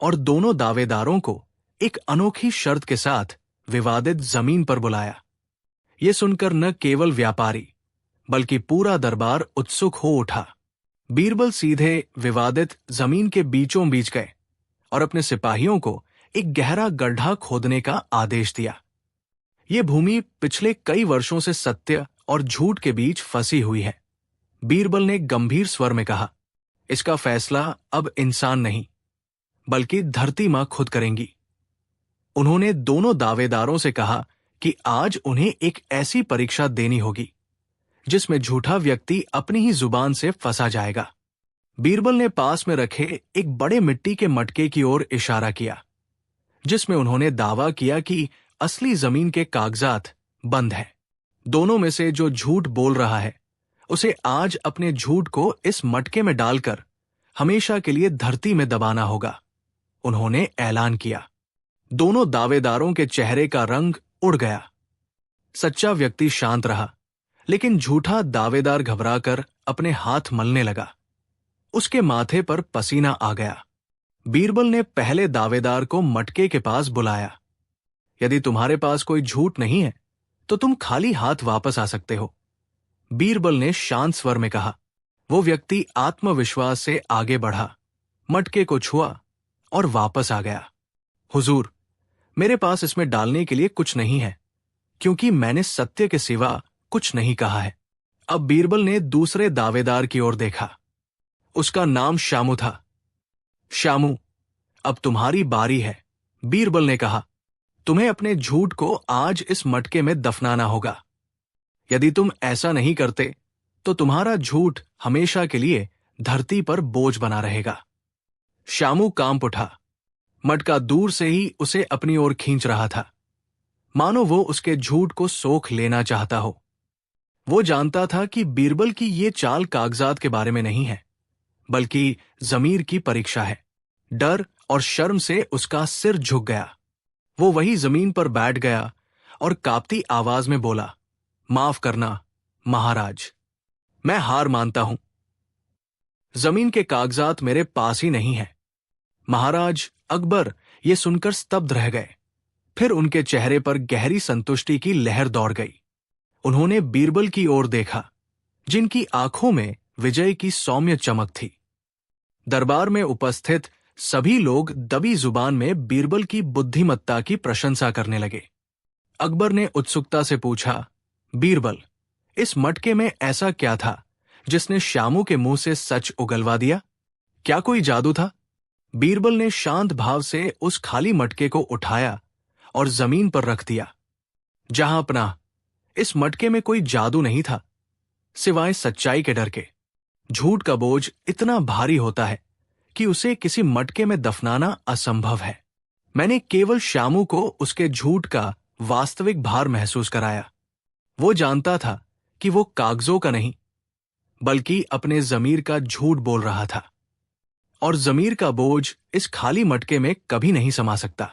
और दोनों दावेदारों को एक अनोखी शर्त के साथ विवादित जमीन पर बुलाया। ये सुनकर न केवल व्यापारी बल्कि पूरा दरबार उत्सुक हो उठा। बीरबल सीधे विवादित जमीन के बीचों बीच गए और अपने सिपाहियों को एक गहरा गड्ढा खोदने का आदेश दिया। ये भूमि पिछले कई वर्षों से सत्य और झूठ के बीच फंसी हुई है। बीरबल ने गंभीर स्वर में कहा, इसका फैसला अब इंसान नहीं बल्कि धरती मां खुद करेंगी। उन्होंने दोनों दावेदारों से कहा कि आज उन्हें एक ऐसी परीक्षा देनी होगी जिसमें झूठा व्यक्ति अपनी ही जुबान से फंसा जाएगा। बीरबल ने पास में रखे एक बड़े मिट्टी के मटके की ओर इशारा किया, जिसमें उन्होंने दावा किया कि असली जमीन के कागजात बंद हैं। दोनों में से जो झूठ बोल रहा है उसे आज अपने झूठ को इस मटके में डालकर हमेशा के लिए धरती में दबाना होगा, उन्होंने ऐलान किया। दोनों दावेदारों के चेहरे का रंग उड़ गया। सच्चा व्यक्ति शांत रहा, लेकिन झूठा दावेदार घबराकर अपने हाथ मलने लगा। उसके माथे पर पसीना आ गया। बीरबल ने पहले दावेदार को मटके के पास बुलाया। यदि तुम्हारे पास कोई झूठ नहीं है तो तुम खाली हाथ वापस आ सकते हो, बीरबल ने शांत स्वर में कहा। वो व्यक्ति आत्मविश्वास से आगे बढ़ा, मटके को छुआ और वापस आ गया। हुजूर, मेरे पास इसमें डालने के लिए कुछ नहीं है, क्योंकि मैंने सत्य के सिवा कुछ नहीं कहा है। अब बीरबल ने दूसरे दावेदार की ओर देखा। उसका नाम शामू था। शामू, अब तुम्हारी बारी है, बीरबल ने कहा। तुम्हें अपने झूठ को आज इस मटके में दफनाना होगा। यदि तुम ऐसा नहीं करते तो तुम्हारा झूठ हमेशा के लिए धरती पर बोझ बना रहेगा। शामू कांप उठा। मटका दूर से ही उसे अपनी ओर खींच रहा था, मानो वो उसके झूठ को सोख लेना चाहता हो। वो जानता था कि बीरबल की ये चाल कागजात के बारे में नहीं है, बल्कि जमीर की परीक्षा है। डर और शर्म से उसका सिर झुक गया। वो वही जमीन पर बैठ गया और कांपती आवाज में बोला, माफ करना महाराज, मैं हार मानता हूं। जमीन के कागजात मेरे पास ही नहीं है। महाराज अकबर ये सुनकर स्तब्ध रह गए। फिर उनके चेहरे पर गहरी संतुष्टि की लहर दौड़ गई। उन्होंने बीरबल की ओर देखा, जिनकी आंखों में विजय की सौम्य चमक थी। दरबार में उपस्थित सभी लोग दबी जुबान में बीरबल की बुद्धिमत्ता की प्रशंसा करने लगे। अकबर ने उत्सुकता से पूछा, बीरबल, इस मटके में ऐसा क्या था जिसने शामू के मुंह से सच उगलवा दिया? क्या कोई जादू था? बीरबल ने शांत भाव से उस खाली मटके को उठाया और जमीन पर रख दिया। जहां अपना, इस मटके में कोई जादू नहीं था, सिवाय सच्चाई के डर के। झूठ का बोझ इतना भारी होता है कि उसे किसी मटके में दफनाना असंभव है। मैंने केवल शामू को उसके झूठ का वास्तविक भार महसूस कराया। वो जानता था कि वो कागजों का नहीं, बल्कि अपने जमीर का झूठ बोल रहा था। और जमीर का बोझ इस खाली मटके में कभी नहीं समा सकता।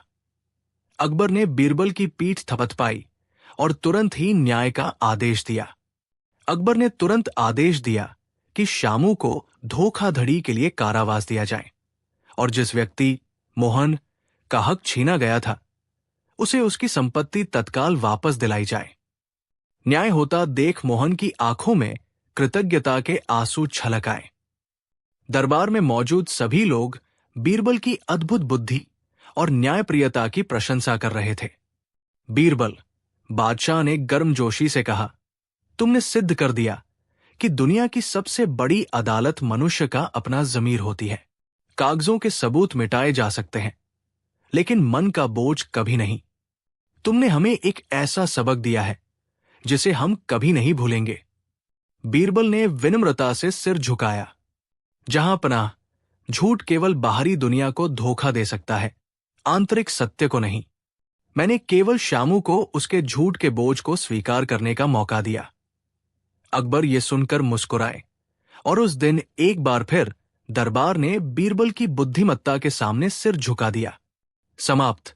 अकबर ने बीरबल की पीठ थपथपाई और तुरंत ही न्याय का आदेश दिया। अकबर ने तुरंत आदेश दिया कि शामू को धोखाधड़ी के लिए कारावास दिया जाए और जिस व्यक्ति मोहन का हक छीना गया था उसे उसकी संपत्ति तत्काल वापस दिलाई जाए। न्याय होता देख मोहन की आंखों में कृतज्ञता के आंसू छलक आए। दरबार में मौजूद सभी लोग बीरबल की अद्भुत बुद्धि और न्यायप्रियता की प्रशंसा कर रहे थे। बीरबल, बादशाह ने गर्मजोशी से कहा, तुमने सिद्ध कर दिया कि दुनिया की सबसे बड़ी अदालत मनुष्य का अपना ज़मीर होती है। कागजों के सबूत मिटाए जा सकते हैं, लेकिन मन का बोझ कभी नहीं। तुमने हमें एक ऐसा सबक दिया है जिसे हम कभी नहीं भूलेंगे। बीरबल ने विनम्रता से सिर झुकाया। जहां पनाह, झूठ केवल बाहरी दुनिया को धोखा दे सकता है, आंतरिक सत्य को नहीं। मैंने केवल शामू को उसके झूठ के बोझ को स्वीकार करने का मौका दिया। अकबर ये सुनकर मुस्कुराए और उस दिन एक बार फिर दरबार ने बीरबल की बुद्धिमत्ता के सामने सिर झुका दिया। समाप्त।